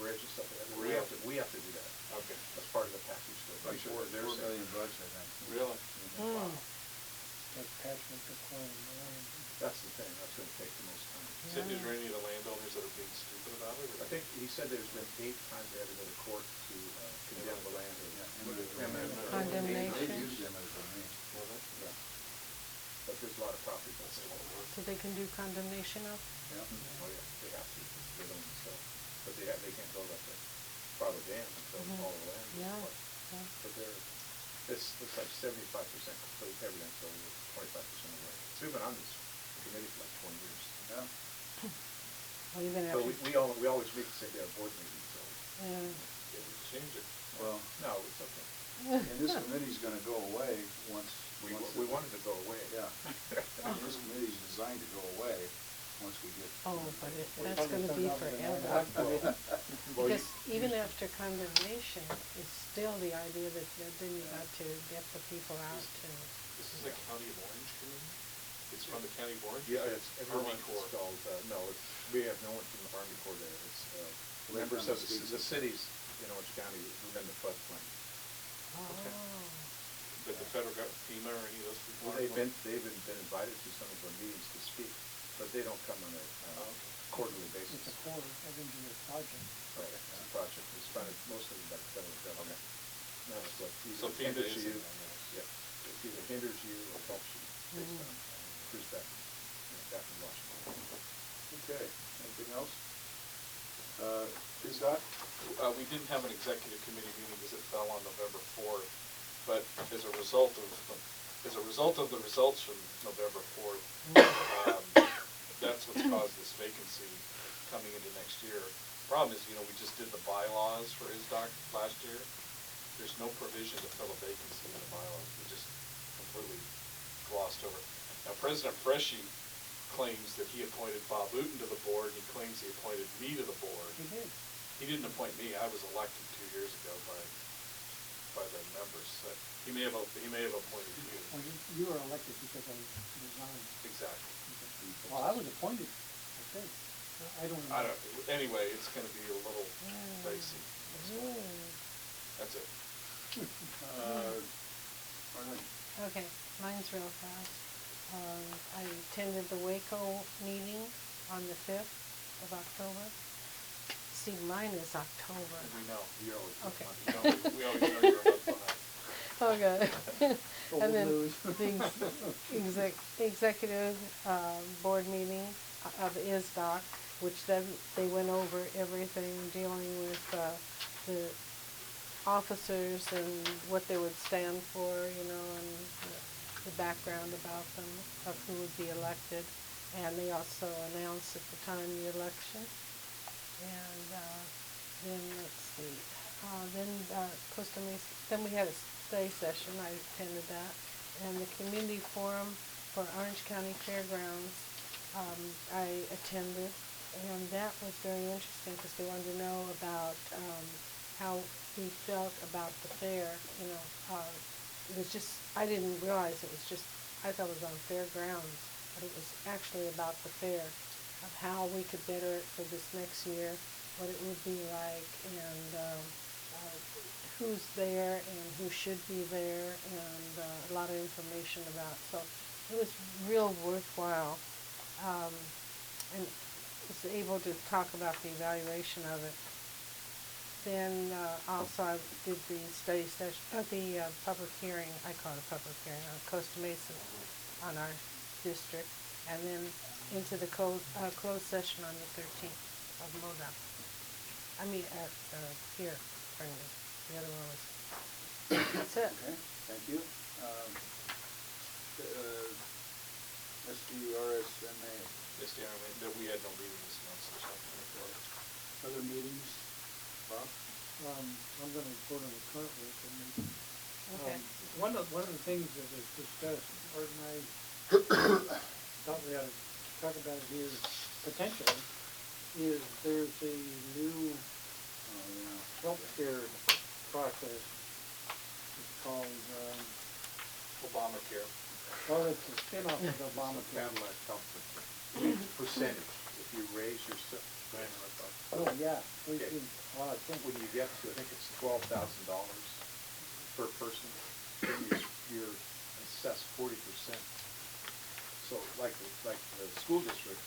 bridge and stuff like that. We have to do that. Okay. That's part of the package. Like $4 million bucks, I think. Really? Wow. Like Patrick acquiring the land. That's the thing, that's gonna take the most time. So is there any of the landowners that are being stupid about it? I think he said there's been 8 times they had to go to court to condemn the land. Condemnation. They used them as a domain. Yeah. But there's a lot of property that's still work. So they can do condemnation of? Yeah. Oh, yeah, they have to, they don't themselves. But they can't build up the Prado Dam until all the land is Yeah. flooded. But it's like 75% complete, everything's over, 25% away. So we've been on this committee for like 20 years. Yeah. Well, even So after, we always meet the same day of board meeting, so, yeah. Yeah, we change it. Well, no, it's okay. and this committee's gonna go away once. We wanted to go away. Yeah. And this committee's designed to go away once we get. Oh, but that's gonna be forever. Well, Because even after condemnation, it's still the idea that then you got to get the people out to, This is the County of Orange committee? It's from the County of Orange? Yeah, it's everyone Army Corps. installed, no, we have no one from the Army Corps there. It's members of the cities in Orange County within the floodplain. oh. But the federal government, FEMA or any of those people? Well, they've been invited to some of our meetings to speak, but they don't come on a quarterly basis. It's a core of engineer project. Right, it's a project, it's funded mostly by the federal government. Now, it's what So either FEMA hinders isn't you, on this. yeah, it either hinders you or helps you based on cruise back in Washington. Okay, anything else? Scott? We didn't have an executive committee meeting because it fell on November 4th, but as a result of the results from November 4th, that's what's caused this vacancy coming into next year. Problem is, we just did the bylaws for his doc last year. There's no provision to fill a vacancy in the bylaws. We just completely glossed over it. Now, President Freshy claims that he appointed Bob Wooten to the board, and he claims he appointed me to the board. He did. He didn't appoint me. I was elected 2 years ago by the members. So he may have appointed you. Well, you were elected because I resigned. Exactly. Well, I was appointed, I think. I don't know. Anyway, it's going to be a little dicey. That's it. Arlene? Okay, mine's real fast. I attended the Waco meeting on the 5th of October. See, mine is October. We know. Okay. We always know you're a month behind. Okay. Old And then news. the executive, board meeting of ISDOC, which then they went over everything dealing with, the officers and what they would stand for, and the background about them, of who would be elected. And they also announced at the time the election. And, then, let's see, Costa Mesa, then we had a study session, I attended that. And the community forum for Orange County Fairgrounds, I attended. And that was very interesting because they wanted to know about, how we felt about the fair, it was just, I didn't realize it was just, I thought it was on fairgrounds, but it was actually about the fair, of how we could better it for this next year, what it would be like, and who's there and who should be there, and a lot of information about. So it was real worthwhile, and was able to talk about the evaluation of it. Then also I did the study session, the public hearing, I call it a public hearing, on Costa Mesa, on our district, and then into the closed session on the 13th of MODOC. I mean, here, pardon me, the other one was, that's it. Okay, thank you. SDRSMA, Yes, Dan, that we had no meeting this month, so something like that. other meetings, Bob? I'm gonna go to the current list and make, Okay. one of the things that was discussed, Art and I thought we ought to talk about it here potentially, is there's a new healthcare process. It's called, Obamacare. well, it's a spin-off of Obamacare. Cadillac Health System. Percentage, if you raise your, Oh, yeah, we Okay. should, well, I think, when you get to, I think it's $12,000 per person, then you're assessed 40%. So like the school district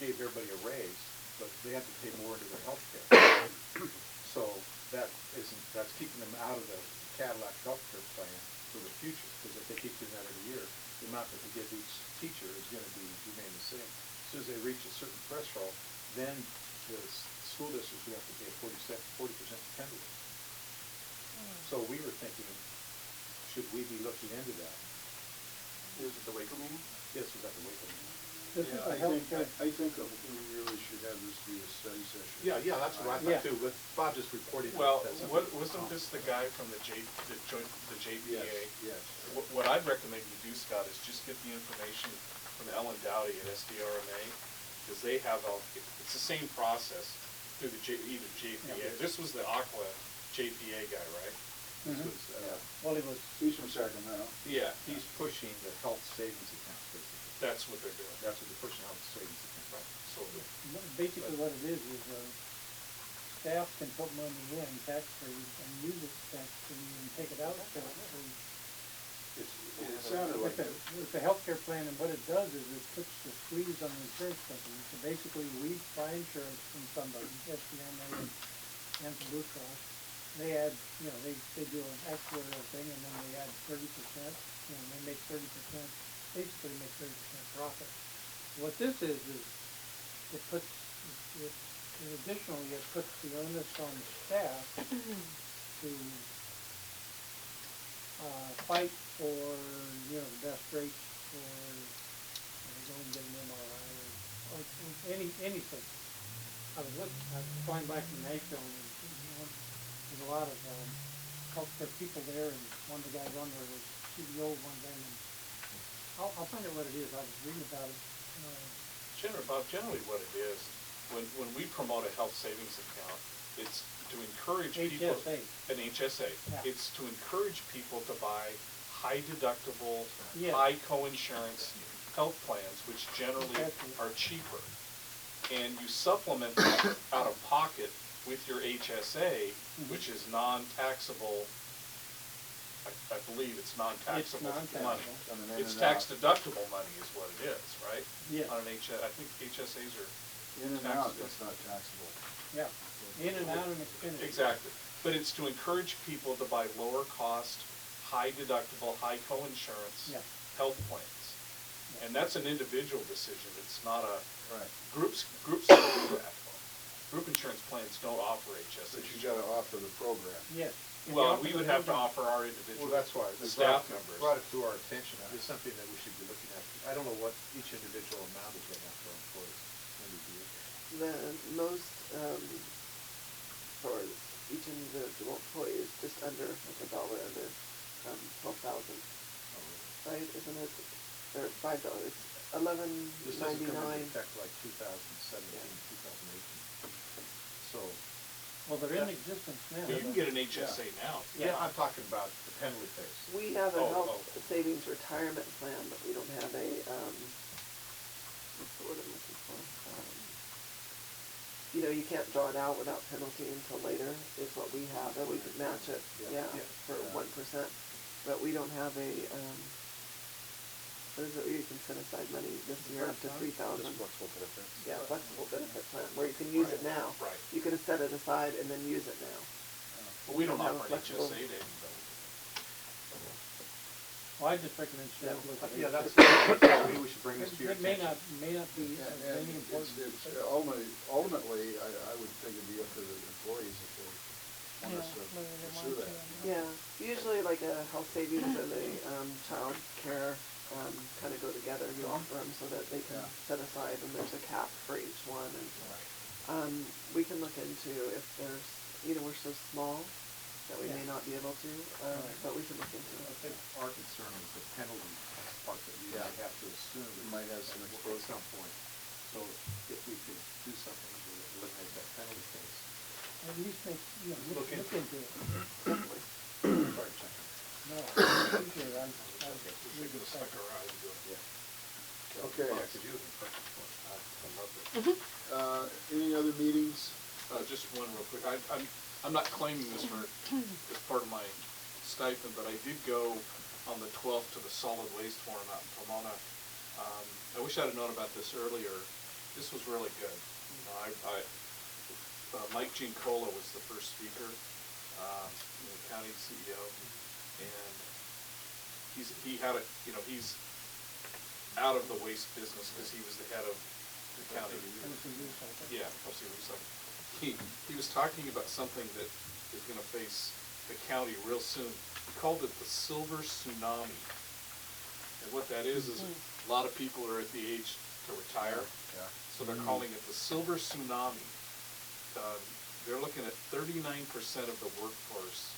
gave everybody a raise, but they have to pay more into their health care. So that's keeping them out of the Cadillac healthcare plan for the future, because if they keep doing that every year, the amount that they give each teacher is gonna remain the same. As soon as they reach a certain threshold, then the school districts, we have to pay 40% penalty. So we were thinking, should we be looking into that? Is it the Waco meeting? Yes, was at the Waco meeting. this is Yeah, a I healthcare. think we really should have this be a study session. Yeah, that's what I Yeah. thought too, but Bob just reported. Well, that something- wasn't this the guy from the JPA? Yes. What I'd recommend you do, Scott, is just get the information from Ellen Dowdy at SDRMA, because they have it's the same process through either JPA. Yeah. This was the Aqua JPA guy, right? This Mhm. was, Well, it was, He's from Sacramento. Yeah, he's pushing the health savings accounts, basically. that's what they're doing. That's what they're pushing, health savings accounts. Right. So, basically what it is, staff can put money in tax-free and use it tax-free and take it out tax-free. It sounded like, With the healthcare plan, and what it does is it puts the squeeze on the insurance company. So basically, we buy insurance from somebody, SDMA and from Blue Cross. They add, they do an actuarial thing, and then they add 30%, they make 30%, basically make 30% profit. What this is it puts, additionally, it puts the onus on staff to fight for, the best rates for, going to get an MRI or anything. I was flying back from Nashville, and there's a lot of healthcare people there, and one of the guys on there was CEO one day, and I'll find out what it is. I was reading about it. Generally what it is, when we promote a health savings account, it's to encourage people. HSA. An HSA. Yeah. It's to encourage people to buy high deductible, Yes. high co-insurance health plans, which generally Exactly. are cheaper. And you supplement that out of pocket with your HSA, which is non-taxable. I believe it's non-taxable money. non-taxable. It's tax deductible money is what it is, right? Yes. On an I think HSAs are in and out, that's not taxable. Yeah, in and out and expenditure. exactly, but it's to encourage people to buy lower cost high deductible, high co-insurance Yeah. health plans. And that's an individual decision, it's not a, Right. groups don't do that. Group insurance plans don't offer HSA. But you gotta offer the program. Yes. If you Well, offer we the would have to program- offer our individual. Well, that's why. we Staff brought it- members. Brought it to our attention, it's something that we should be looking at. I don't know what each individual amount is right now for employees. Maybe do you? The most, for each individual employee is just under, like $1 under, 12,000, Oh, really? right? Isn't it, or $5, it's This doesn't come into $11.99. effect like 2017, 2018. So, Well, they're in existence now. Well, you can get an HSA now. yeah, I'm talking about the penalty phase. We have a Oh, health oh. savings retirement plan, but we don't have a, what's the word I'm looking for? You know, you can't draw it out without penalty until later, is what we have, and we could match it, Yeah. yeah, Yeah. for 1%. But we don't have a, what is it, where you can set aside money this year up to Just 3,000. flexible benefits. Yeah, flexible benefit plan, where you can use it now. Right. You could have set it aside and then use it now. But we don't Have a offer an flexible- HSA to anybody. Well, I just recommend Yeah. staff look at it. Yeah, that's, maybe we should bring this to your It may attention. not be And, of and any importance. it's ultimately, I would think it'd be up to the employees if they want us to whether they pursue want that. to. Yeah, usually like a health savings and a, child care, kind of go together. You offer them so that they can Yeah. set aside, and there's a cap for each one, and, we can look into if there's, we're so small that we may Yeah. not be able to, but we can look into I it. think our concern is the penalty part that we might have to assume. We might have some at exposure. some point. So if we could do something to eliminate that penalty phase. At least make, Look look into into it. Sorry, Chuck. No, I appreciate it. I read the Stuck second. our eyes to it. Yeah. Okay. Yeah, 'cause you was in perfect form. I love it. Any other meetings? Just one real quick. I'm not claiming this for, as part of my stipend, but I did go on the 12th to the Solid Waste Forum out in Pomona. I wish I'd have known about this earlier. This was really good. Mike Giancola was the first speaker, the county CEO, and he had he's out of the waste business because he was the head of the county. Yeah, Chelsea Recycle. He was talking about something that is gonna face the county real soon. He called it the silver tsunami. And what that is a lot of people are at the age to retire, Yeah. so they're calling it the silver tsunami. They're looking at 39% of the workforce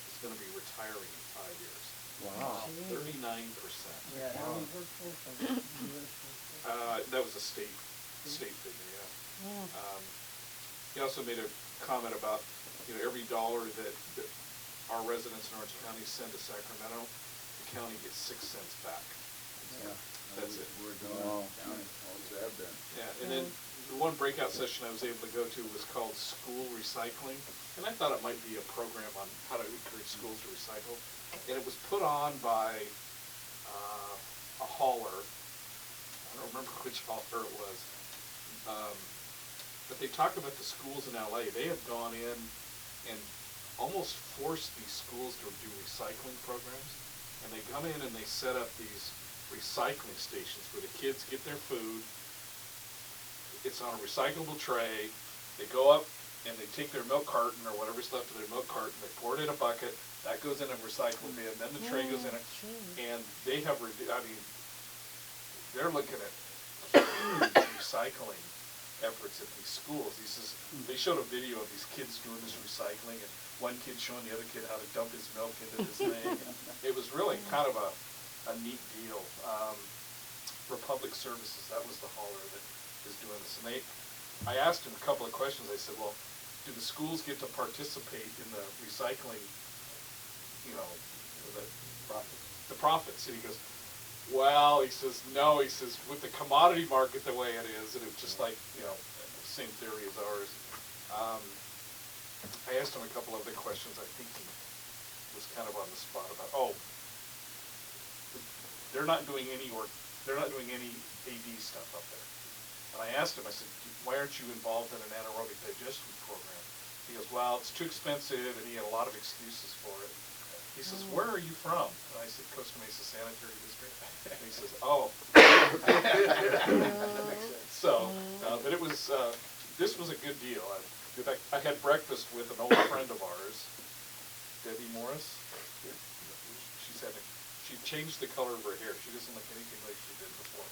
is gonna be retiring in 5 years. Wow. 39%. Yeah, how many workforce are there? US That was a state figure, yeah. He also made a comment about, every dollar that our residents in Orange County send to Sacramento, the county gets 6 cents back. Yeah. That's it. We're doing, always have been. Yeah, and then the one breakout session I was able to go to was called School Recycling, and I thought it might be a program on how to encourage schools to recycle. And it was put on by a hauler. I don't remember which hauler it was. But they talk about the schools in LA. They have gone in and almost forced these schools to do recycling programs. And they come in and they set up these recycling stations where the kids get their food. It's on a recyclable tray. They go up and they take their milk carton or whatever's left of their milk carton, they pour it in a bucket, that goes in a recycle bin, then the tray goes in it. And they have, they're looking at huge recycling efforts at these schools. They showed a video of these kids doing this recycling, and one kid showing the other kid how to dump his milk into this thing. It was really kind of a neat deal. Republic Services, that was the hauler that is doing this. And I asked him a couple of questions. I said, well, do the schools get to participate in the recycling, the profits? And he goes, well, he says, no, he says, with the commodity market the way it is, and it's just like, same theory as ours. I asked him a couple other questions. I think he was kind of on the spot about, they're not doing any AD stuff up there. And I asked him, I said, why aren't you involved in an anaerobic digestion program? He goes, well, it's too expensive, and he had a lot of excuses for it. He He says, where are you from? And I said, Costa Mesa Sanitary District. And he says, oh. So, but it was, this was a good deal. In fact, I had breakfast with an old friend of ours, Debbie Morris. She changed the color of her hair. She doesn't look anything like she did before.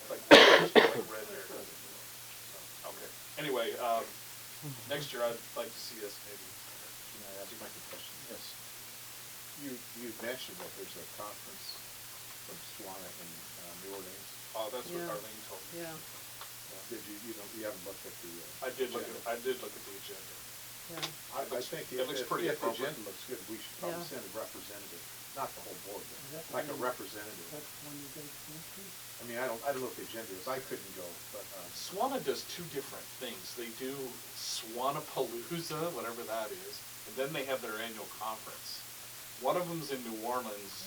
Like red hair. So, okay. Anyway, next year I'd like to see us maybe. Can I ask Mike a question? Yes. You mentioned that there's a conference from SWANA in New Orleans. Oh, that's what Yeah. Arlene told me. Yeah, Did you haven't looked at the? I did look at the agenda. yeah. I think it looks pretty if the appropriate. agenda looks good, we should probably Yeah. send a representative, not the whole board, Is but that like a one- representative. That's one you guys went to? I mean, I don't know what the agenda is. I couldn't go, but, SWANA does two different things. They do SWANApalooza, whatever that is, and then they have their annual conference. One of them's in New Orleans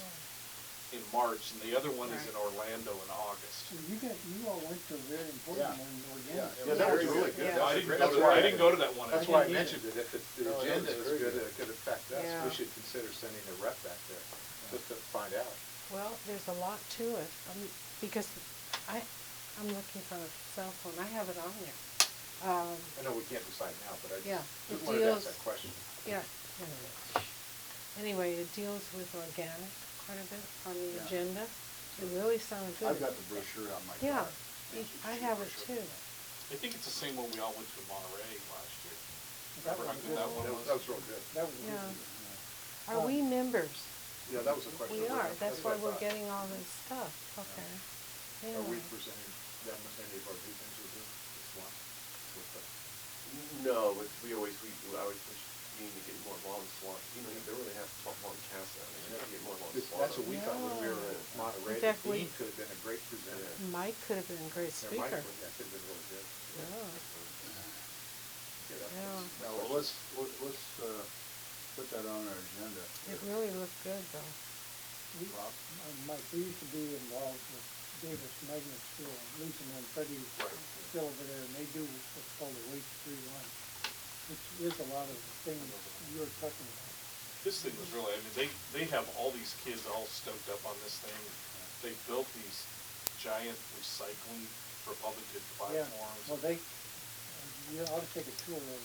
in March, and the other one is in Orlando in August. So you all went to a very important Yeah. one in yeah, Organic. that was Yeah. really good. Yeah. That's I a didn't great- go that's to, why I didn't go to that one. That's I why I didn't mentioned it. If the No, that agenda was is very good, good. it could affect us. Yeah. We should consider sending a rep back there, just to find out. Well, there's a lot to it, because I'm looking for a cell phone, I have it on there. I know we can't decide now, but I Yeah, just it wanted to ask deals- that question. Yeah, anyway, it deals with organic quite a bit on the Yeah. agenda. It really sounded good. I've got the brochure on my Yeah, car. I have it too. I think it's the same one we all went to in Monterey last year. That Remember how was good that good. one That was? was real good. That was Yeah. good. Are we members? Yeah, that was a question. We are, that's why what I we're thought. getting all this stuff, okay. Are we Yeah. presenting them any of our new things we're doing this one? With the, No, but I always push Dean to get more involved in SWAT. You know, they really have to talk more in CASA. I mean, they have to get more involved in SWAT. that's what we thought when we were Yeah. at Monterey. In fact, Dean we- could have been a great presenter. Mike could have been a great Yeah, Mike speaker. would- that could have been really good. Yeah, Yeah, yeah. Now, let's put that on our agenda. It really looked good though. Bob? Mike, we used to be involved with Davis Magnet School, Lisa and Freddie still over there, and they do what's called a weight free lunch, which is a lot of the things you were talking about. This thing was really, I mean, they have all these kids all stoked up on this thing. They built these giant recycling Republican Yeah, platforms. well, you ought to take a tour of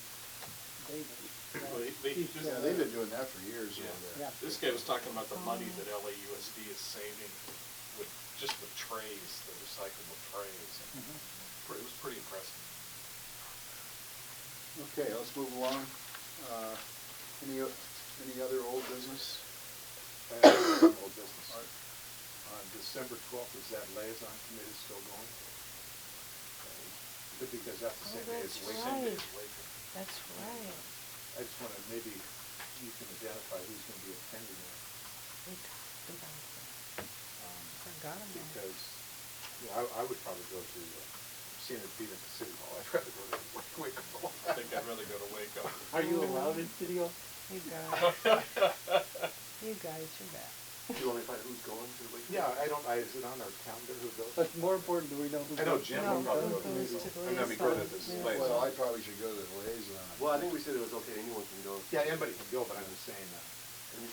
Davis. Well, they He's, just- Yeah, they've been doing that for years Yeah. over there. Yeah. This guy was talking about the money that LAUSD is saving with just the trays, the recyclable trays. Mhm. It was pretty impressive. Okay, let's move along. Any other old business? I have some old business. On December 12th, is that liaison committee still going? Because that's the Oh, same day as that's Waco. right. Waco. That's right. I just want to, maybe you can identify who's going to be attending that. We talked about that. Forgot about it. Because, you know, I would probably go to seeing it being at the City Hall. I'd rather go to Waco. I think I'd rather go to Waco. Are you allowed in City Hall? You guys, you guys, you're bad. Do you want me to find out who's going to the Wake? Yeah, is it on our calendar who goes? But more important, do we know who? I know goes? Jim No, will probably who go to goes the to the I mean, go to this liaison? liaison. Well, I probably should go to the liaison. Well, I think we said it was okay, anyone can go. Yeah, anybody can go, but I'm just saying, And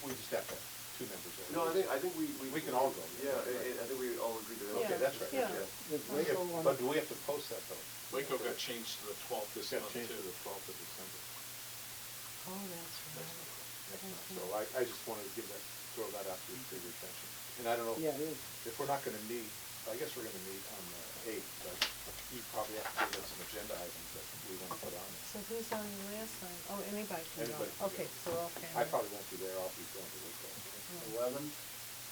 we just have to have two members there. No, I think we. We can all go. Yeah, I think we all agreed to that. Okay, that's right. Yeah. Is Waco one? But do we have to post that though? Waco got changed to the 12th this This got month changed to too. the 12th of December. Oh, that's right. next month. So I just wanted to throw that out to your attention. And I don't know, Yeah, it is. if we're not gonna meet, I guess we're gonna meet on the 8th, but you probably have to give us some agenda items that we wanna put on there. So who's on the liaison? Oh, anybody can go. Anybody can go. Okay, so okay. I probably won't be there, I'll be going to Waco. 11?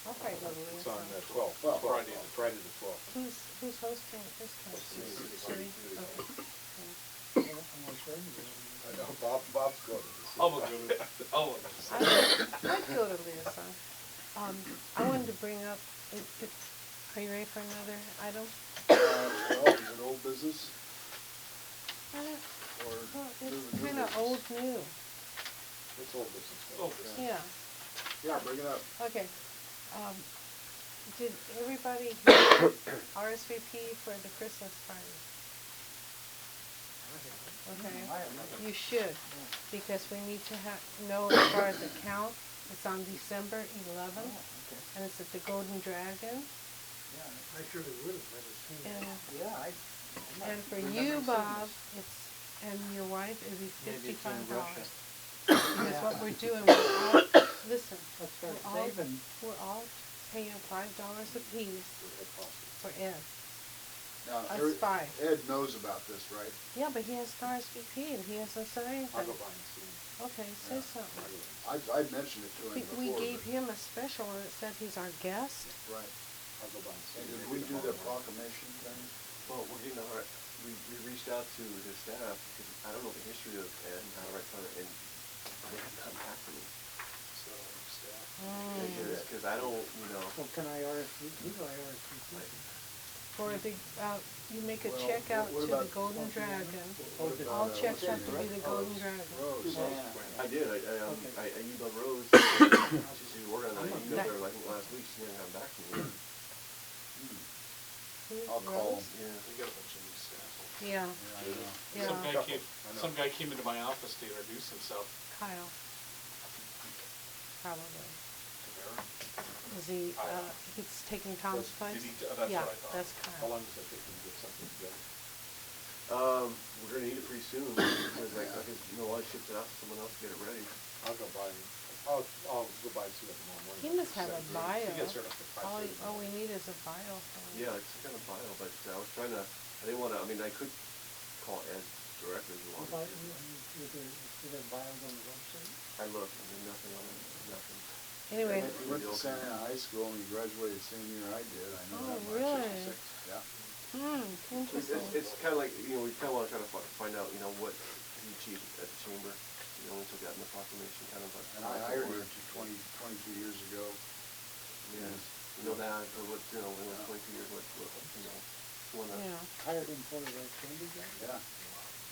I'll probably go to the It's on liaison. the 12th, Well, Friday the 12th. Who's hosting it this time? City. City? Okay. I'm not sure. I know, Bob's going to this. I'll go to, I'll go to. I'd go to liaison. I wanted to bring up, are you ready for another item? Well, is it old business Uh, or Well, new it's kind of business? old new. It's old business. Oh, this- Yeah, Yeah, bring it up. okay. Did everybody RSVP for the Christmas party? okay? I have nothing. You should, because we need to know as far as the count, it's on December 11th, Okay. and it's at the Golden Dragon. Yeah, I surely would have, never seen it. And, yeah, I'm not and for remembering you, seeing Bob, this. it's, and your wife, it'd be Maybe it's in $55. Russia. Because what we're doing, we're all, listen, Let's start we're all, saving. we're all paying $5 apiece for Ed. Now, Us five. Ed knows about this, right? Yeah, but he has RSVP and he hasn't said anything. I'll go by and see. Okay, say something. I'd mentioned it to him before. We gave but- him a special and it said he's our guest. Right. I'll go by and see. And did Maybe we do the tomorrow. proclamation thing? Well, we're getting our, we reached out to his staff, because I don't know the history of Ed and how to write something, and they haven't come back to me. So, staff. Because I don't, you know, So can I RSVP? Who do I RSVP? For the, you make a Well, check out what to the about- Golden Dragon. What about, All checks what's have his to be name? the Golden Dragon. Rose. I did, Okay. I emailed Rose, she's working on that, I emailed her like last week, she didn't come back to me. Who, I'll call Rose? him. Yeah. We got a bunch of new staff. Yeah, Yeah, I know. yeah, Some guy came into my office to introduce himself. Kyle. Probably. Tamara. Is he, he's taking Tom's place? Did he, that's Yeah, what I thought. that's How Kyle. long does it take to get something together? We're gonna need it pretty soon, because like, you know, I shipped it out to someone else to get it ready. I'll go by and, I'll go by and see that tomorrow morning. He must have a bio. He gets here like at All, 5:30. all we need is a bio for him. Yeah, it's some kind of bio, but I was trying to, I didn't wanna, I mean, I could call Ed directly if you If wanted. is there bios on the website? I looked, and there's nothing on it, nothing. Anyway, He went to Santa Ana High School and he graduated the same year I did. I know Oh, that much. really? 66. Yeah. interesting. It's kinda like, you know, we kinda wanna try to find out, you know, what he achieved at the chamber, you know, we took that in the proclamation, kind of like. And I hired him 22 years ago. Yeah, you know that, or what, you know, in those 22 years, what, you know, you wanna. Yeah. Hired him for the chamber job? Yeah.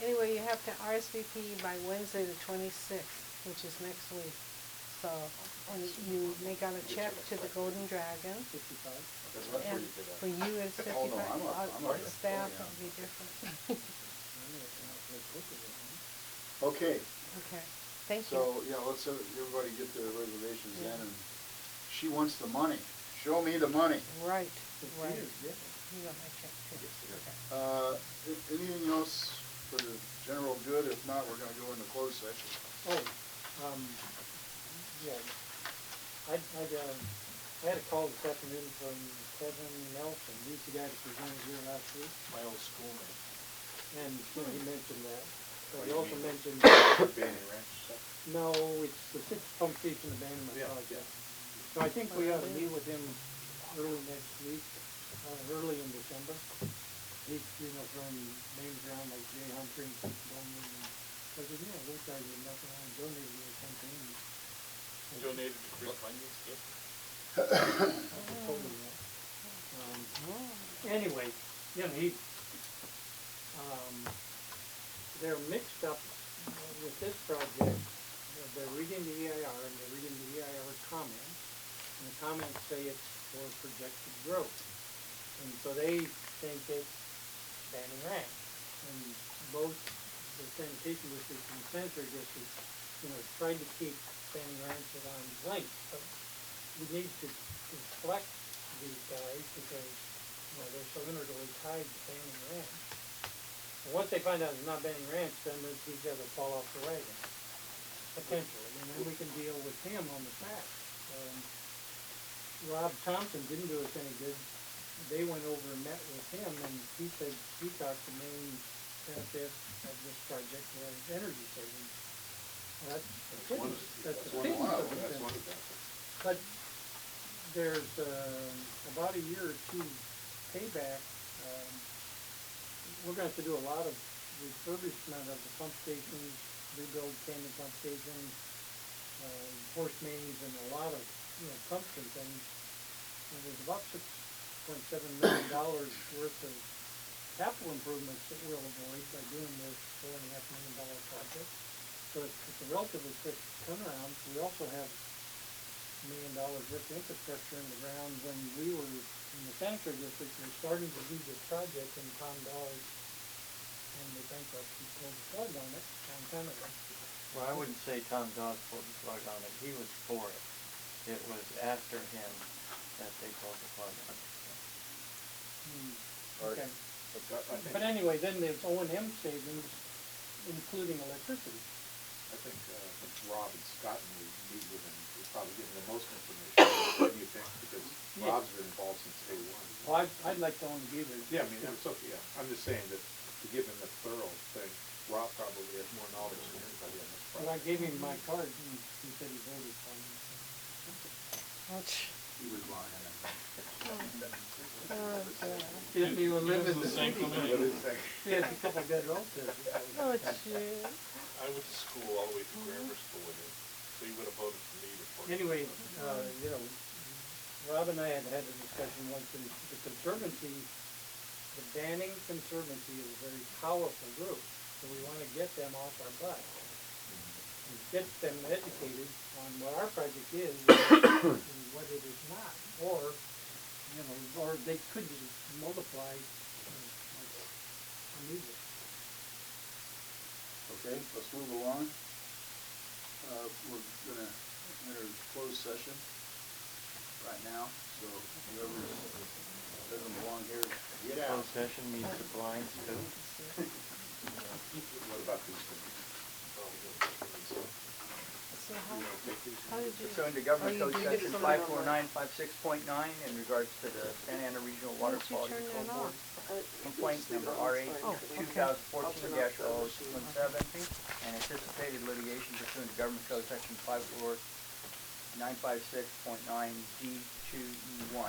Anyway, you have to RSVP by Wednesday the 26th, which is next week. So, and you make out a check to the Golden Dragon. 55. That's where And you did that. for you, it's Oh, no, 55. I'm up- I'm Our up. staff Oh, yeah. will be different. Okay, Okay, thank you. so, yeah, let's have everybody get their reservations in, and she wants the money. Show me the money. Right, The right. theater's good. You got my check too. Okay. Anything else for the general good? If not, we're gonna go into closed session. Oh, yeah, I had a call this afternoon from Kevin Nelson, he's the guy that presented here last week, My old schoolmate. and you know, he mentioned that. But he you also mean? mentioned, Banyan Ranch stuff? no, it's the sixth pump station abandonment Yeah, project. So I think we ought to meet with him early next week, early in December. He's, you know, from names around like Jay Humphrey and Keith Bowman, and I said, you know, those guys did nothing wrong, donated to the campaign. Donated to Chris Bunyan's gift. Totally, yeah. Anyway, you know, they're mixed up with this project. They're reading the EIR and they're reading the EIR comments, and the comments say it's for projected growth. And so they think it's Banning Ranch. And both the sanitation district and the sanitary district, you know, tried to keep Banning Ranch at arm's length, but we need to reflect these guys because, you know, they're so integrally tied to Banning Ranch. And once they find out it's not Banning Ranch, then these guys will fall off the wagon, potentially, and then we can deal with him on the facts. Rob Thompson didn't do us any good. They went over and met with him, and he said he thought the main benefit of this project was energy savings. Well, that's a one pittance of of them. That's one benefit. of them. But there's about a year or two payback. We're going to have to do a lot of refurbishment of the pump stations, rebuild Canyon pump stations, force mains, and a lot of, you know, pumps and things. And there's about $6.7 million worth of capital improvements that we'll avoid by doing this $4.5 million project. So it's a relatively quick turnaround. We also have $1 million worth of infrastructure in the ground. When we were in the sanitary district, we were starting to do this project, and Tom Dawes and the bankruptcy pulled the plug on it, Tom Canada. Well, I wouldn't say Tom Goss pulled the plug on it, he was for it. It was after him that they pulled the plug on it. Okay. But anyway, then there's O and M savings, including electricity. I think Rob and Scott and we meet with him, we'll probably give them the most information. What do you think? Because Yeah. Rob's been involved since day one. Well, I'd like to own the either. Yeah, I mean, that's okay, yeah. I'm just saying that to give him a thorough thing, Rob probably has more knowledge than anybody on this Well, I project. gave him my card, and he said he voted for me. He was lying, I think. He didn't even live in It the was the same city. committee. He has a couple good relatives. Oh, gee. I went to school all the way through grammar school with him, so he would have voted for me before. Anyway, you know, Rob and I had had a discussion once, and the Conservancy, the Banning Conservancy is a very powerful group, so we wanna get them off our butt. And get them educated on what our project is and what it is not, or, you know, or they could just multiply, like, music. Okay, let's move along. We're gonna enter closed session right now, so whoever doesn't belong here, get out. Closed session means the blinds too. What about these things? So how did you? Pursuant to Government Oh, Code you did Section some of them 54956.9 in regards to the Santa Ana Regional Water Why don't you Quality turn Control that Board off? complaint number RA Oh, okay. 2014-0017 and anticipated litigation pursuant to Government Code Section 54956.9 D2E1.